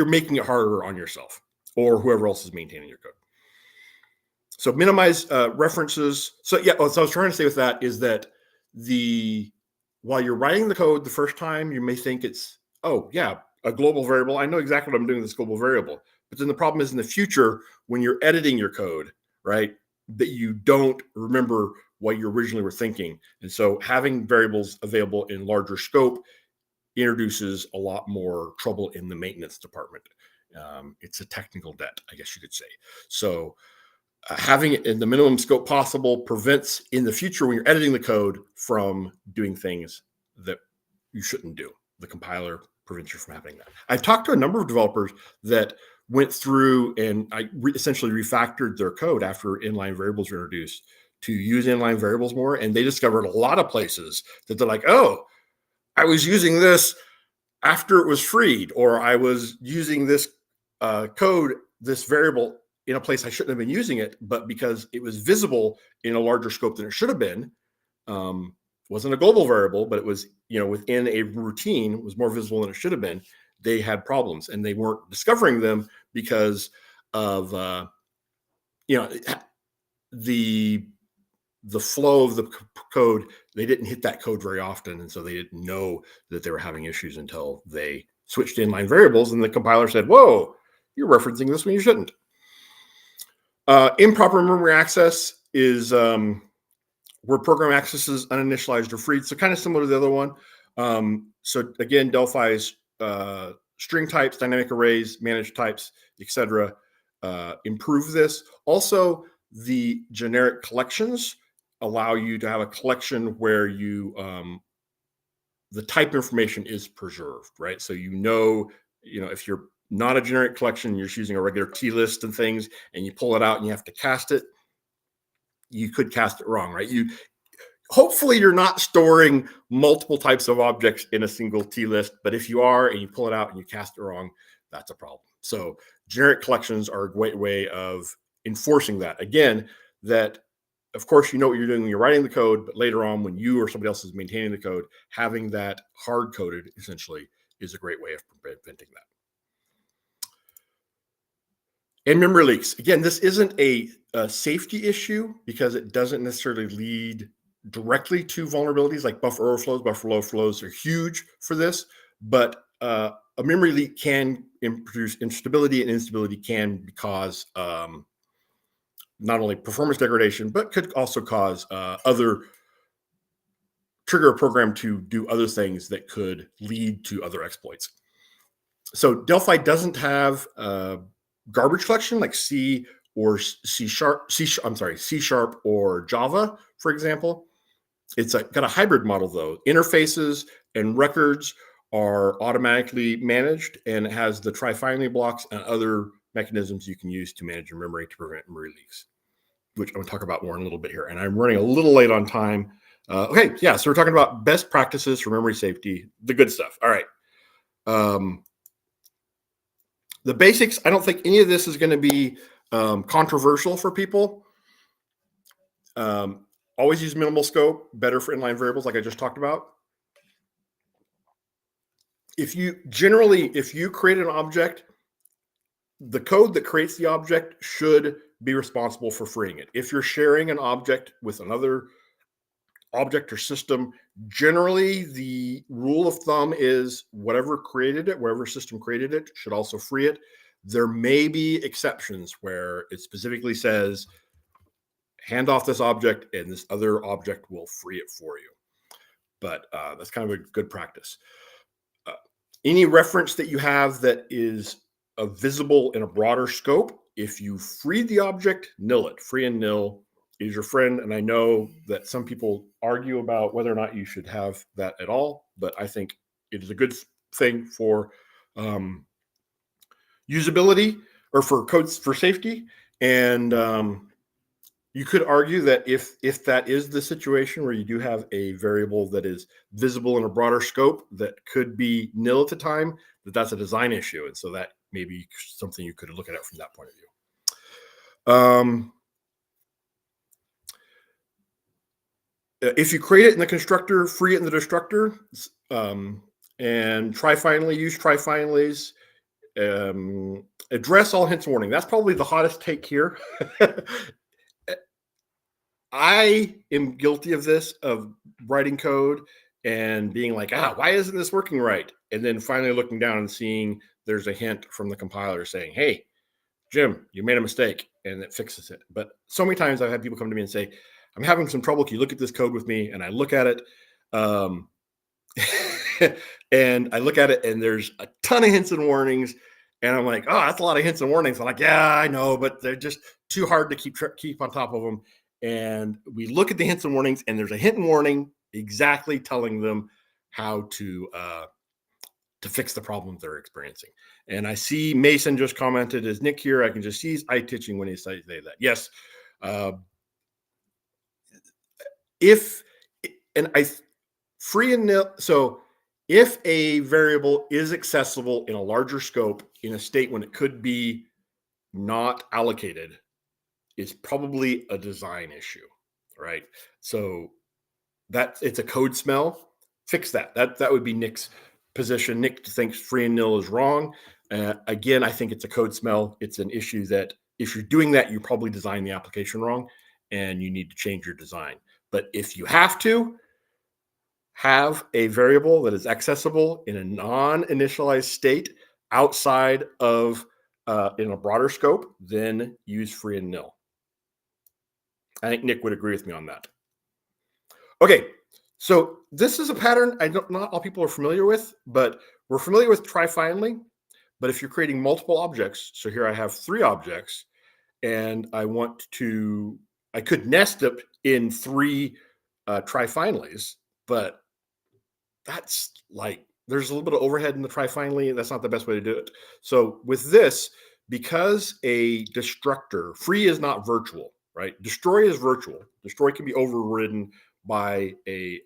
making it harder on yourself or whoever else is maintaining your code. So minimize references. So yeah, what I was trying to say with that is that while you're writing the code the first time, you may think it's, oh yeah, a global variable. I know exactly what I'm doing with this global variable. But then the problem is in the future, when you're editing your code, right, that you don't remember what you originally were thinking. And so having variables available in larger scope introduces a lot more trouble in the maintenance department. It's a technical debt, I guess you could say. So having it in the minimum scope possible prevents in the future, when you're editing the code, from doing things that you shouldn't do. The compiler prevents you from having that. I've talked to a number of developers that went through and essentially refactored their code after inline variables were introduced to use inline variables more. And they discovered a lot of places that they're like, oh, I was using this after it was freed, or I was using this code, this variable, in a place I shouldn't have been using it, but because it was visible in a larger scope than it should have been, wasn't a global variable, but it was, within a routine, was more visible than it should have been. They had problems, and they weren't discovering them because of, the flow of the code. They didn't hit that code very often, and so they didn't know that they were having issues until they switched to inline variables, and the compiler said, "Whoa, you're referencing this when you shouldn't." Improper memory access is where program access is uninitialized or freed. So kind of similar to the other one. So again, Delphi's string types, dynamic arrays, managed types, etc. Improve this. Also, the generic collections allow you to have a collection where the type information is preserved, right? So if you're not a generic collection, you're just using a regular T list and things, and you pull it out and you have to cast it, you could cast it wrong, right? Hopefully you're not storing multiple types of objects in a single T list, but if you are and you pull it out and you cast it wrong, that's a problem. So generic collections are a great way of enforcing that. Again, that of course you know what you're doing when you're writing the code, but later on when you or somebody else is maintaining the code, having that hard coded essentially is a great way of preventing that. And memory leaks. Again, this isn't a safety issue because it doesn't necessarily lead directly to vulnerabilities like buffer overflows. Buffer overflows are huge for this, but a memory leak can produce instability, and instability can cause not only performance degradation, but could also cause trigger a program to do other things that could lead to other exploits. So Delphi doesn't have garbage collection like C or C sharp or Java, for example. It's got a hybrid model though. Interfaces And records are automatically managed, and it has the try-finally blocks and other mechanisms you can use to manage your memory to prevent memory leaks, which I'm going to talk about more in a little bit here. And I'm running a little late on time. Okay, yeah, so we're talking about best practices for memory safety, the good stuff. All right. The basics, I don't think any of this is going to be controversial for people. Always use minimal scope, better for inline variables like I just talked about. If you create an object, the code that creates the object should be responsible for freeing it. If you're sharing an object with another object or system, generally the rule of thumb is whatever system created it should also free it. There may be exceptions where it specifically says, hand off this object and this other object will free it for you. But that's kind of a good practice. Any reference that you have that is visible in a broader scope, if you free the object, nil it. Free and nil is your friend. And I know that some people argue about whether or not you should have that at all, but I think it is a good thing for usability or for codes for safety. And you could argue that if that is the situation where you do have a variable that is visible in a broader scope that could be nil at the time, that's a design issue. And so that may be something you could look at it from that point of view. If you create it in the constructor, free it in the destructor, and use try-finalies. Address all hints and warning. That's probably the hottest take here. I am guilty of this, of writing code and being like, why isn't this working right? And then finally looking down and seeing there's a hint from the compiler saying, hey, Jim, you made a mistake, and it fixes it. But so many times I've had people come to me and say, I'm having some trouble. Can you look at this code with me? And I look at it. And I look at it and there's a ton of hints and warnings. And I'm like, that's a lot of hints and warnings. I'm like, yeah, I know, but they're just too hard to keep on top of them. And we look at the hints and warnings, and there's a hint and warning exactly telling them how to fix the problem they're experiencing. And I see Mason just commented as Nick here. I can just see his eye twitching when he says that. Yes. Free and nil. So if a variable is accessible in a larger scope in a state when it could be not allocated, it's probably a design issue, right? So it's a code smell. Fix that. That would be Nick's position. Nick thinks free and nil is wrong. Again, I think it's a code smell. It's an issue that if you're doing that, you probably designed the application wrong and you need to change your design. But if you have to have a variable that is accessible in a non-initialized state outside of in a broader scope, then use free and nil. I think Nick would agree with me on that. Okay, so this is a pattern not all people are familiar with, but we're familiar with try-finally. But if you're creating multiple objects, so here I have 3 objects, and I could nest it in 3 try-finallys, but that's like, there's a little bit of overhead in the try-finally. That's not the best way to do it. So with this, because a destructor, free is not virtual, right? Destroy is virtual. Destroy can be overridden by a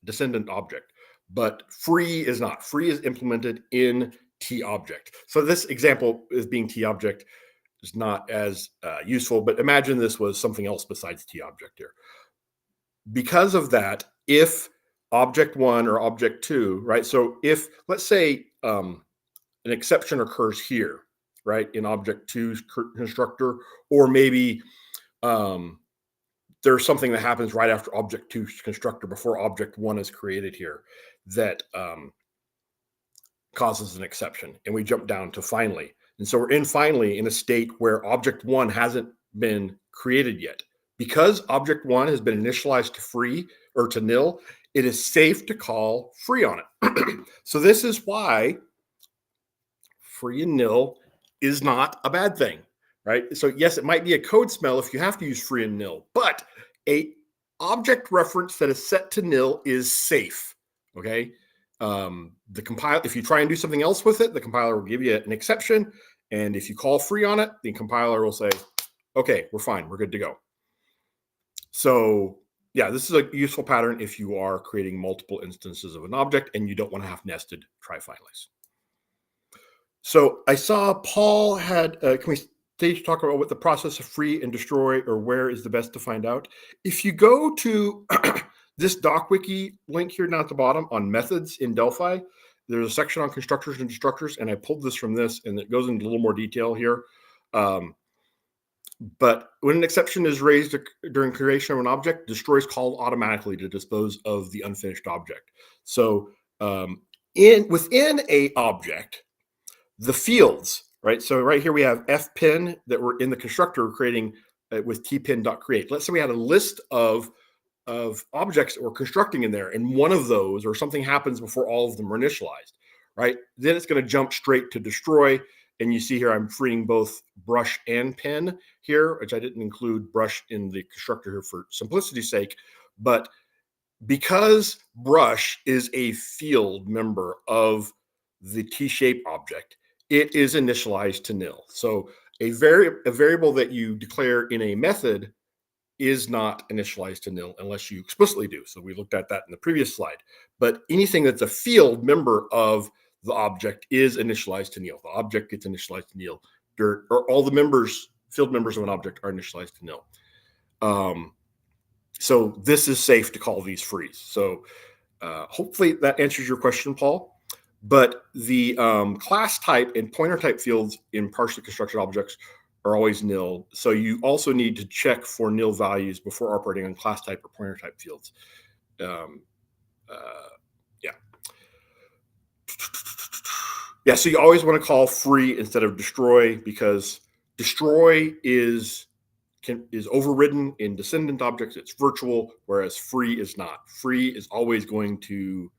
descendant object, but free is not. Free is implemented in T object. So this example is being T object is not as useful, but imagine this was something else besides T object here. Because of that, if object 1 or object 2, right? So if, let's say, an exception occurs here, right, in object 2's constructor, or maybe there's something that happens right after object 2's constructor before object 1 is created here that causes an exception, and we jump down to finally. And so we're in finally in a state where object 1 hasn't been created yet. Because object 1 has been initialized to free or to nil, it is safe to call free on it. So this is why free and nil is not a bad thing, right? So yes, it might be a code smell if you have to use free and nil, but a object reference that is set to nil is safe, Okay. If you try and do something else with it, the compiler will give you an exception. And if you call free on it, the compiler will say, okay, we're fine. We're good to go. So yeah, this is a useful pattern if you are creating multiple instances of an object and you don't want to have nested try-finelis. So I saw Paul had, can we stage talk about what the process of free and destroy or where is the best to find out? If you go to this docwiki link here down at the bottom on methods in Delphi, there's a section on constructors and destructors, and I pulled this from this, and it goes into a little more detail here. But when an exception is raised during creation of an object, destroy is called automatically to dispose of the unfinished object. So within a object, the fields, right? So right here we have fpin that we're in the constructor creating with tpin.create. Let's say we had a list of objects that we're constructing in there, and one of those or something happens before all of them are initialized, right? Then it's going to jump straight to destroy. And you see here, I'm freeing both brush and pin here, which I didn't include brush in the constructor here for simplicity's sake. But because brush is a field member of the T-shape object, it is initialized to nil. So a variable that you declare in a method is not initialized to nil unless you explicitly do. So we looked at that in the previous slide. But anything that's a field member of the object is initialized to nil. The object gets initialized to nil, or all the field members of an object are initialized to nil. So this is safe to call these frees. So hopefully that answers your question, Paul. But the class type and pointer type fields in partially constructed objects are always nil. So you also need to check for nil values before operating on class type or pointer type fields. Yeah, so you always want to call free instead of destroy, because destroy is overridden in descendant objects. It's virtual, whereas free is not. Free is always going to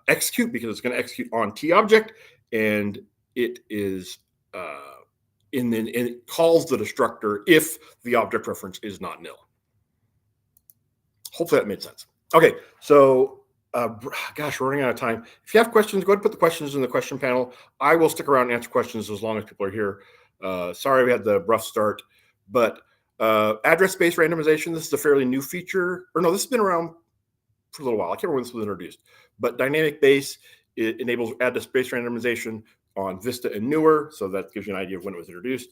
execute because it's going to execute on T object, and it is and it calls the destructor if the object reference is not nil. Hopefully that made sense. Okay, so gosh, we're running out of time. If you have questions, go ahead and put the questions in the question panel. I will stick around and answer questions as long as people are here. Sorry we had the rough start, but address-based randomization, this is a fairly new feature. Or no, this has been around for a little while. I can't remember when this was introduced. But dynamic base, it enables address-based randomization on Vista and newer, so that gives you an idea of when it was introduced.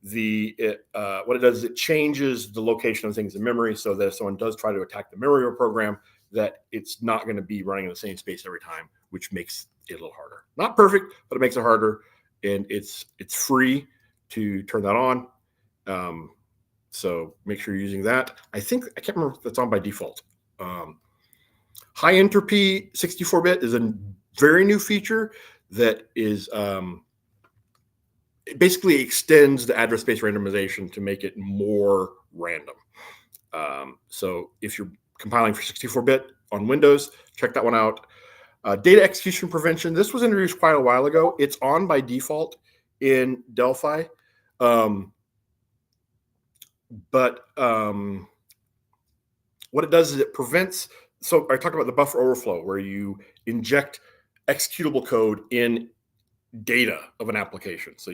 What it does is it changes the location of things in memory so that if someone does try to attack the memory of a program, that it's not going to be running in the same space every time, which makes it a little harder. Not perfect, but it makes it harder, and it's free to turn that on. So make sure you're using that. I can't remember if that's on by default. High entropy 64-bit is a very new feature that is it basically extends the address-based randomization to make it more random. So if you're compiling for 64-bit on Windows, check that one out. Data execution prevention. This was introduced quite a while ago. It's on by default in Delphi. But what it does is it prevents, so I talked about the buffer overflow where you inject executable code in data of an application. So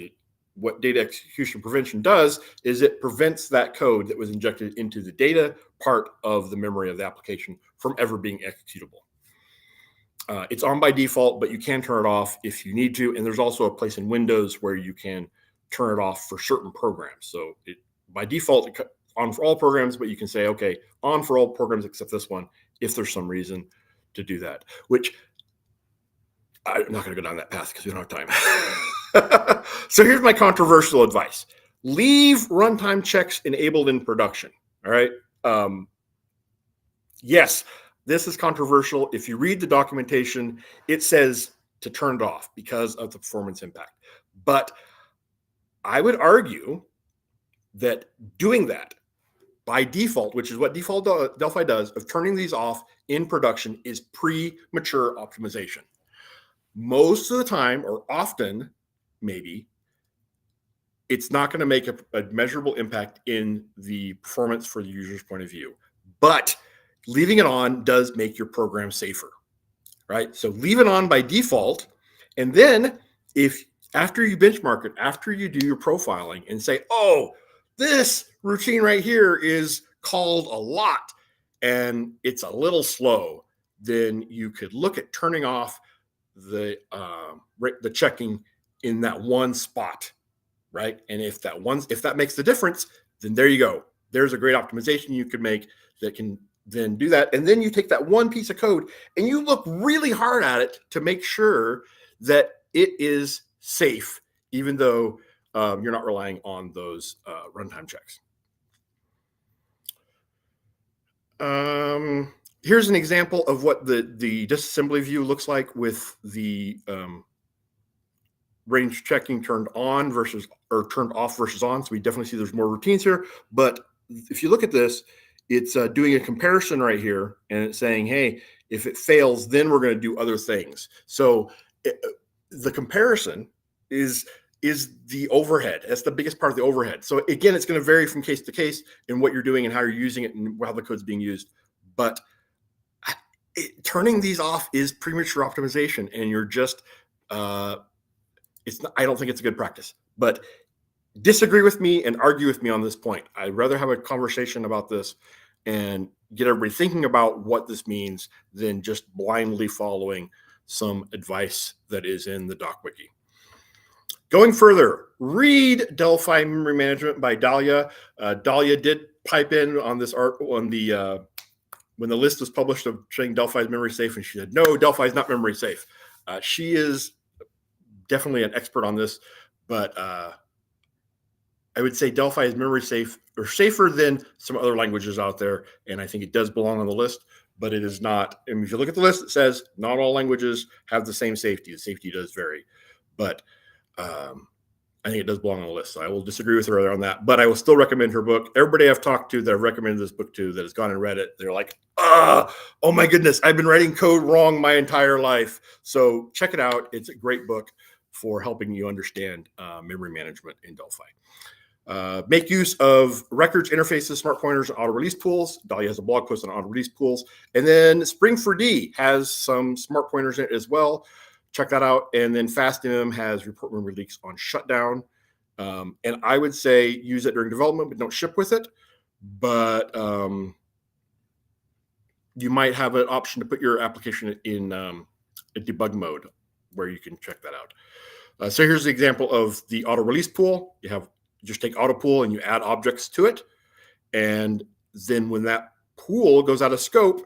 what data execution prevention does is it prevents that code that was injected into the data part of the memory of the application from ever being executable. It's on by default, but you can turn it off if you need to. And there's also a place in Windows where you can turn it off for certain programs. So by default, on for all programs, but you can say, okay, on for all programs except this one, if there's some reason to do that, which I'm not going to go down that path because we don't have time. So here's my controversial advice. Leave runtime checks enabled in production. All right. Yes, this is controversial. If you read the documentation, it says to turn it off because of the performance impact. But I would argue that doing that by default, which is what default Delphi does, of turning these off in production is premature optimization. Most of the time, or often, maybe, it's not going to make a measurable impact in the performance for the user's point of view. But leaving it on does make your program safer. right? So leave it on by default. And then if after you benchmark it, after you do your profiling and say, oh, this routine right here is called a lot and it's a little slow, then you could look at turning off the checking in that one spot, right? And if that makes the difference, then there you go. There's a great optimization you could make that can then do that. And then you take that one piece of code and you look really hard at it to make sure that it is safe, even though you're not relying on those runtime checks. Here's an example of what the disassembly view looks like with the range checking turned on turned off versus on. So we definitely see there's more routines here. But if you look at this, it's doing a comparison right here, and it's saying, hey, if it fails, then we're going to do other things. So the comparison is the overhead. That's the biggest part of the overhead. So again, it's going to vary from case to case in what you're doing and how you're using it and how the code's being used. But turning these off is premature optimization, and you're just it's not, I don't think it's a good practice. But disagree with me and argue with me on this point. I'd rather have a conversation about this and get everybody thinking about what this means than just blindly following some advice that is in the doc wiki. Going further, read Delphi Memory Management by Dahlia. Dahlia did pipe in on this art on the when the list was published of saying Delphi is memory safe, and she said, no, Delphi is not memory safe. She is definitely an expert on this, but I would say Delphi is memory safe or safer than some other languages out there. And I think it does belong on the list, but it is not. And if you look at the list, it says not all languages have the same safety. The safety does vary, but I think it does belong on the list. So I will disagree with her on that, but I will still recommend her book. Everybody I've talked to that I've recommended this book to that has gone and read it, they're like, oh my goodness, I've been writing code wrong my entire life. So check it out. It's a great book for helping you understand memory management in Delphi. Make use of records, interfaces, smart pointers, and auto release pools. Dahlia has a blog post on auto release pools. And then Spring4D has some smart pointers in it as well. Check that out. And then FastMM has report memory leaks on shutdown. And I would say use it during development, but don't ship with it. But you might have an option to put your application in a debug mode where you can check that out. So here's the example of the auto release pool. You just take auto pool and you add objects to it. And then when that pool goes out of scope,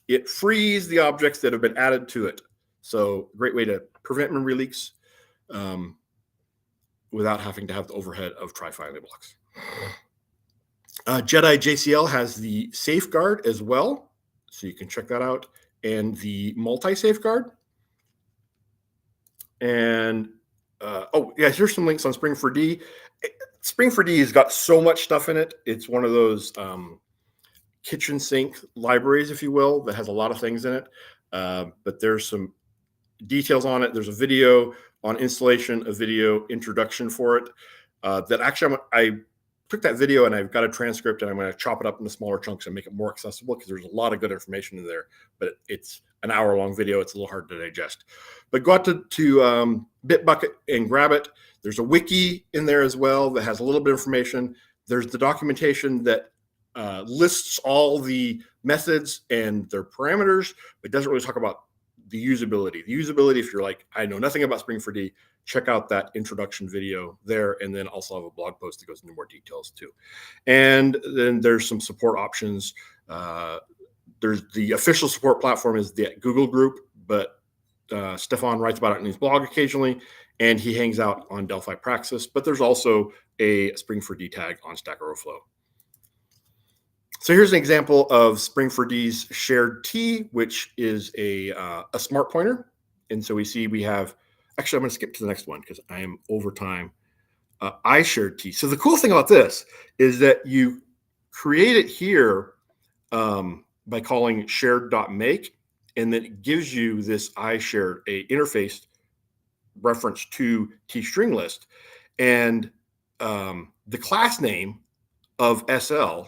it frees the objects that have been added to it. So great way to prevent memory leaks without having to have the overhead of tri-filing blocks. Jedi JCL has the safeguard as well. So you can check that out. And the multi-safeguard. And here's some links on Spring4D. Spring4D has got so much stuff in it. It's one of those kitchen sink libraries, if you will, that has a lot of things in it. But there's some details on it. There's a video on installation, a video introduction for it. That actually I took that video and I've got a transcript and I'm going to chop it up into smaller chunks and make it more accessible because there's a lot of good information in there. But it's an hour-long video. It's a little hard to digest. But go out to Bitbucket and grab it. There's a wiki in there as well that has a little bit of information. There's the documentation that lists all the methods and their parameters, but doesn't really talk about the usability. The usability, if you're like, I know nothing about Spring4D, check out that introduction video there, and then also have a blog post that goes into more details too. And then there's some support options. There's the official support platform is the Google group, but Stefan writes about it in his blog occasionally, and he hangs out on Delphi Praxis. But there's also a Spring4D tag on Stack Overflow. So here's an example of Spring4D's shared T, which is a smart pointer. And so we have, actually, I'm going to skip to the next one because I am over time. I shared T. So the cool thing about this is that you create it here by calling shared.make, and then it gives you this iShared, a interface reference to tStringList. And the class name of SL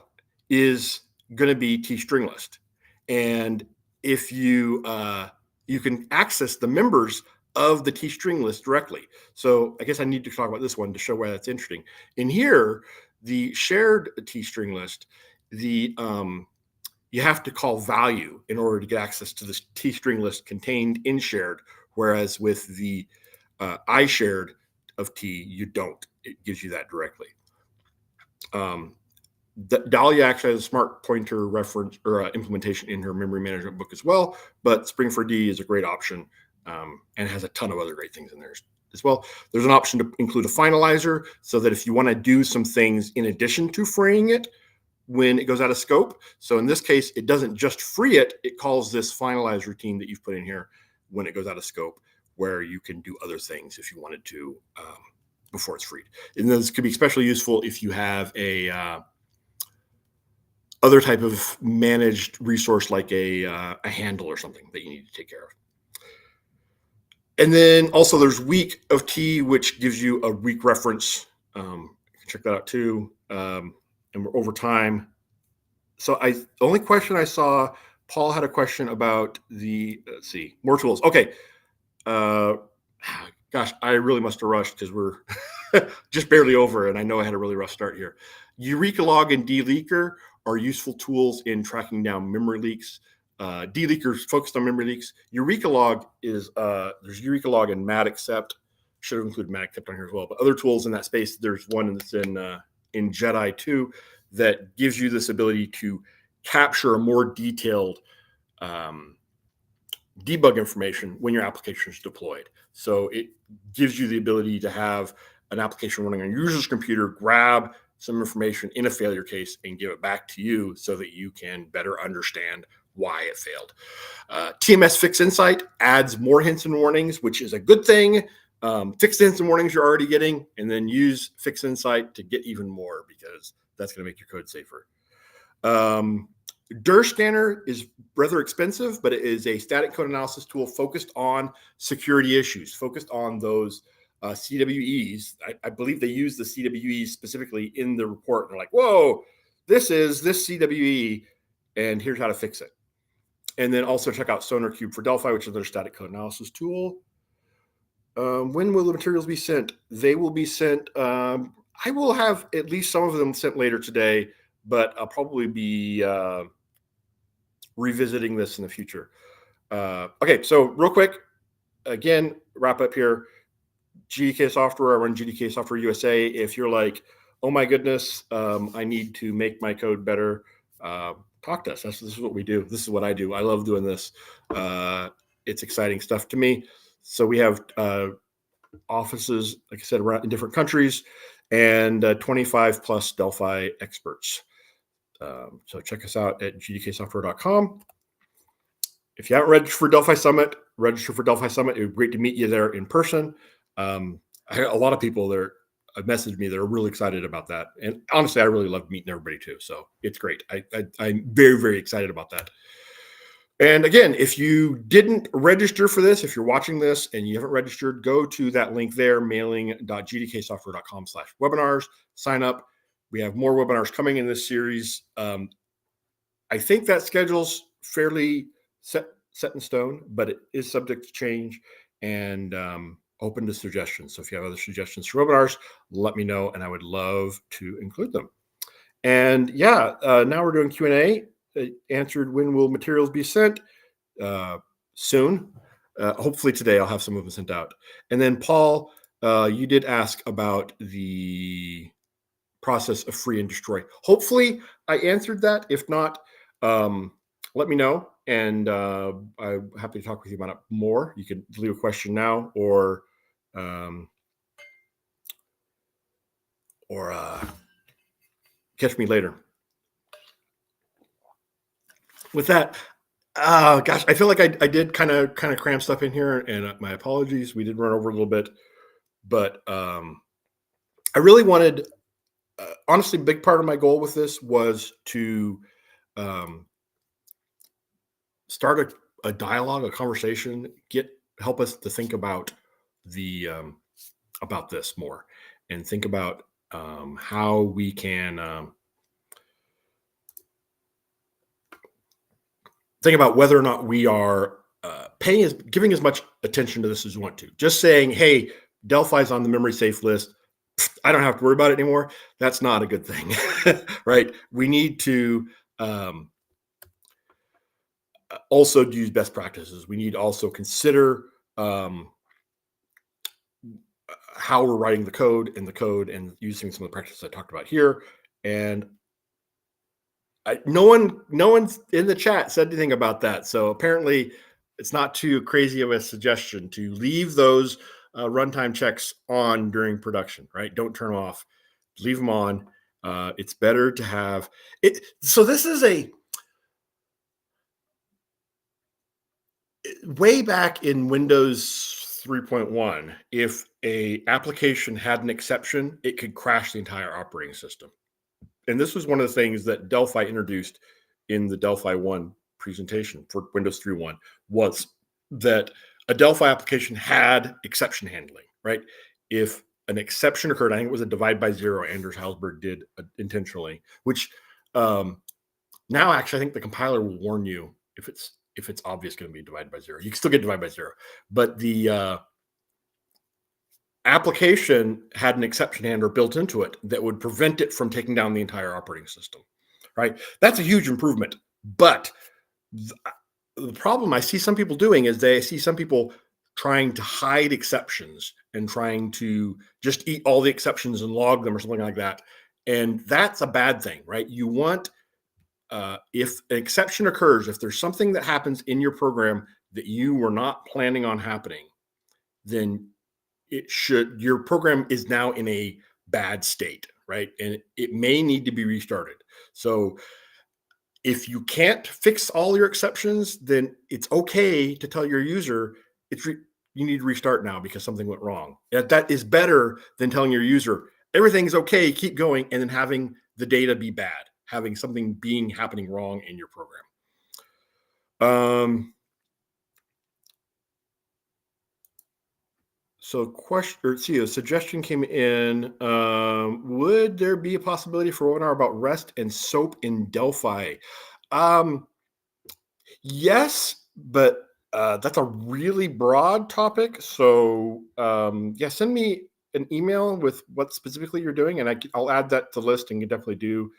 is going to be tStringList. And if you you can access the members of the T string list directly. So I guess I need to talk about this one to show why that's interesting. In here, the shared T string list, you have to call value in order to get access to this T string list contained in shared, whereas with the I shared of T, you don't. It gives you that directly. Dahlia actually has a smart pointer reference or implementation in her memory management book as well, but Spring for D is a great option and has a ton of other great things in there as well. There's an option to include a finalizer so that if you want to do some things in addition to freeing it when it goes out of scope. So in this case, it doesn't just free it, it calls this finalize routine that you've put in here when it goes out of scope, where you can do other things if you wanted to before it's freed. And this could be especially useful if you have a other type of managed resource like a handle or something that you need to take care of. And then also there's week of T, which gives you a week reference. You can check that out too. And we're over time. So the only question I saw, Paul had a question about let's see, more tools. Okay. Gosh, I really must have rushed because we're just barely over, and I know I had a really rough start here. Eureka Log and Dleaker are useful tools in tracking down memory leaks. Dleaker is focused on memory leaks. Eureka Log is there's Eureka Log and MadAccept. Should have included MadAccept on here as well. But other tools in that space, there's one that's in Jedi 2 that gives you this ability to capture a more detailed debug information when your application is deployed. So it gives you the ability to have an application running on your user's computer, grab some information in a failure case and give it back to you so that you can better understand why it failed. TMS Fix Insight adds more hints and warnings, which is a good thing. Fix hints and warnings you're already getting, and then use Fix Insight to get even more, because that's going to make your code safer. DIR Scanner is rather expensive, but it is a static code analysis tool focused on security issues, focused on those CWEs. I believe they use the CWEs specifically in the report. They're like, whoa, this is this CWE, and here's how to fix it. And then also check out SonarQube for Delphi, which is their static code analysis tool. When will the materials be sent? They will be sent. I will have at least some of them sent later today, but I'll probably be revisiting this in the future. Okay, so real quick, again, wrap up here. GDK Software, I run GDK Software USA. If you're like, oh my goodness, I need to make my code better, talk to us. This is what we do. This is what I do. I love doing this. It's exciting stuff to me. So we have offices, like I said, around in different countries, and 25 plus Delphi experts. So check us out at gdksoftware.com. If you haven't registered for Delphi Summit, register for Delphi Summit. It would be great to meet you there in person. I had a lot of people there messaged me that are really excited about that. And honestly, I really love meeting everybody too. So it's great. I'm very, very excited about that. And again, if you didn't register for this, if you're watching this and you haven't registered, go to that link there, mailing.gdksoftware.com/webinars, sign up. We have more webinars coming in this series. I think that schedule's fairly set in stone, but it is subject to change and open to suggestions. So if you have other suggestions for webinars, let me know, and I would love to include them. And yeah, now we're doing Q&A. Answered, when will materials be sent? Soon. Hopefully today I'll have some of them sent out. And then Paul, you did ask about the process of free and destroy. Hopefully I answered that. If not, let me know, and I'm happy to talk with you about it more. You can leave a question now, or catch me later. With that, gosh, I feel like I did kind of cram stuff in here, and my apologies. We did run over a little bit, but I really wanted, honestly, a big part of my goal with this was to start a dialogue, a conversation, help us to think about about this more, and think about how we can think about whether or not we are giving as much attention to this as you want to. Just saying, hey, Delphi's on the memory safe list, I don't have to worry about it anymore. That's not a good thing, right? We need to also use best practices. We need to also consider how we're writing the code and using some of the practices I talked about here. And no one in the chat said anything about that. So apparently it's not too crazy of a suggestion to leave those runtime checks on during production, right? Don't turn them off, leave them on. It's better to have it. So this is way back in Windows 3.1, if a application had an exception, it could crash the entire operating system. And this was one of the things that Delphi introduced in the Delphi 1 presentation for Windows 3.1, was that a Delphi application had exception handling, right? If an exception occurred, I think it was a divide by zero, Anders Halsberg did intentionally, which now actually I think the compiler will warn you if it's obvious going to be divided by zero. You can still get divided by zero, but the application had an exception handler built into it that would prevent it from taking down the entire operating system, right? That's a huge improvement. But the problem I see some people doing is they see some people trying to hide exceptions and trying to just eat all the exceptions and log them or something like that. And that's a bad thing, right? You want, if an exception occurs, if there's something that happens in your program that you were not planning on happening, then your program is now in a bad state, right? And it may need to be restarted. So if you can't fix all your exceptions, then it's okay to tell your user you need to restart now because something went wrong. That is better than telling your user everything's okay, keep going, and then having the data be bad, having something happening wrong in your program. So a suggestion came in. Would there be a possibility for a webinar about REST and SOAP in Delphi? Yes, but that's a really broad topic. So send me an email with what specifically you're doing, and I'll add that to the list and you definitely do.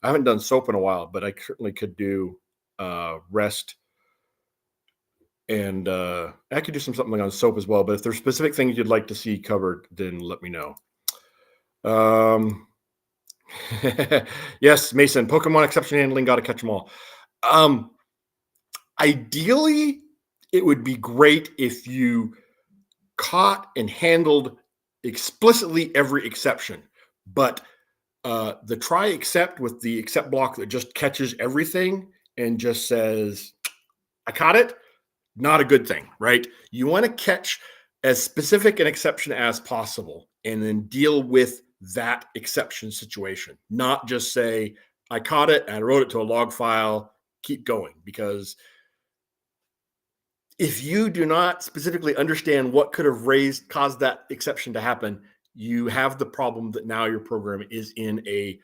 I haven't done SOAP in a while, but I certainly could do REST. And I could do something on SOAP as well. But if there's specific things you'd like to see covered, then let me know. Yes, Mason, Pokemon exception handling, got to catch them all. Ideally, it would be great if you caught and handled explicitly every exception. But the try except with the except block that just catches everything and just says, I caught it, not a good thing, right? You want to catch as specific an exception as possible and then deal with that exception situation, not just say, I caught it and I wrote it to a log file, keep going. Because if you do not specifically understand what could have caused that exception to happen, you have the problem that now your program is in an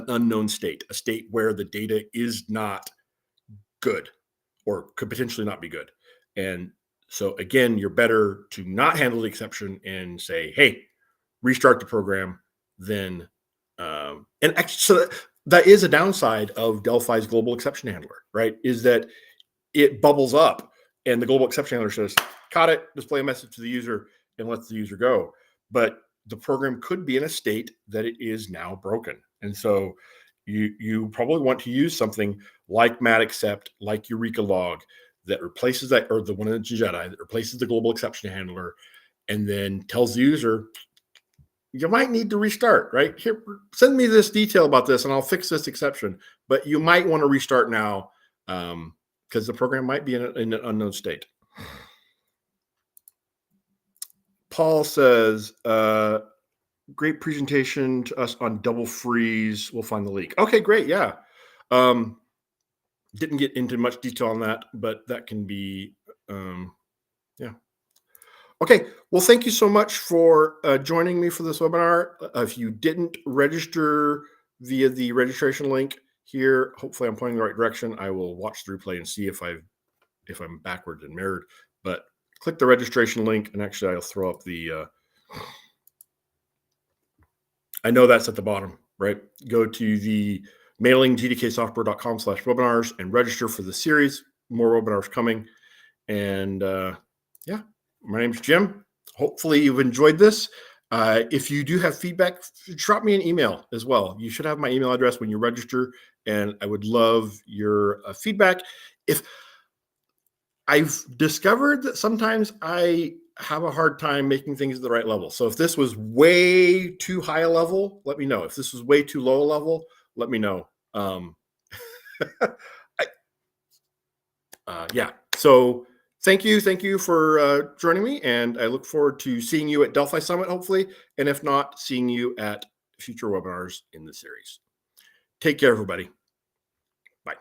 unknown state, a state where the data is not good or could potentially not be good. And so again, you're better to not handle the exception and say, hey, restart the program. Then, and actually, so that is a downside of Delphi's global exception handler, right? Is that it bubbles up and the global exception handler says, caught it, display a message to the user and lets the user go. But the program could be in a state that it is now broken. And so you probably want to use something like mat-except, like Eureka log, that replaces that, or the one in the Jedi that replaces the global exception handler and then tells the user, you might need to restart, right? Here, send me this detail about this and I'll fix this exception, but you might want to restart now because the program might be in an unknown state. Paul says, great presentation to us on double freeze. We'll find the leak. Okay, great. Yeah. Didn't get into much detail on that, but that can be, yeah. Okay, well, thank you so much for joining me for this webinar. If you didn't register via the registration link here, hopefully I'm pointing in the right direction. I will watch the replay and see if if I'm backward and mirrored, but click the registration link, and actually I'll throw up the, I know that's at the bottom, right? Go to the mailingtdksoftware.com/webinars and register for the series. More webinars coming. And yeah, my name's Jim. Hopefully you've enjoyed this. If you do have feedback, drop me an email as well. You should have my email address when you register, and I would love your feedback. If I've discovered that sometimes I have a hard time making things at the right level. So if this was way too high a level, let me know. If this was way too low a level, let me know. Yeah. So thank you for joining me, and I look forward to seeing you at Delphi Summit, hopefully, and if not, seeing you at future webinars in the series. Take care, everybody. Bye.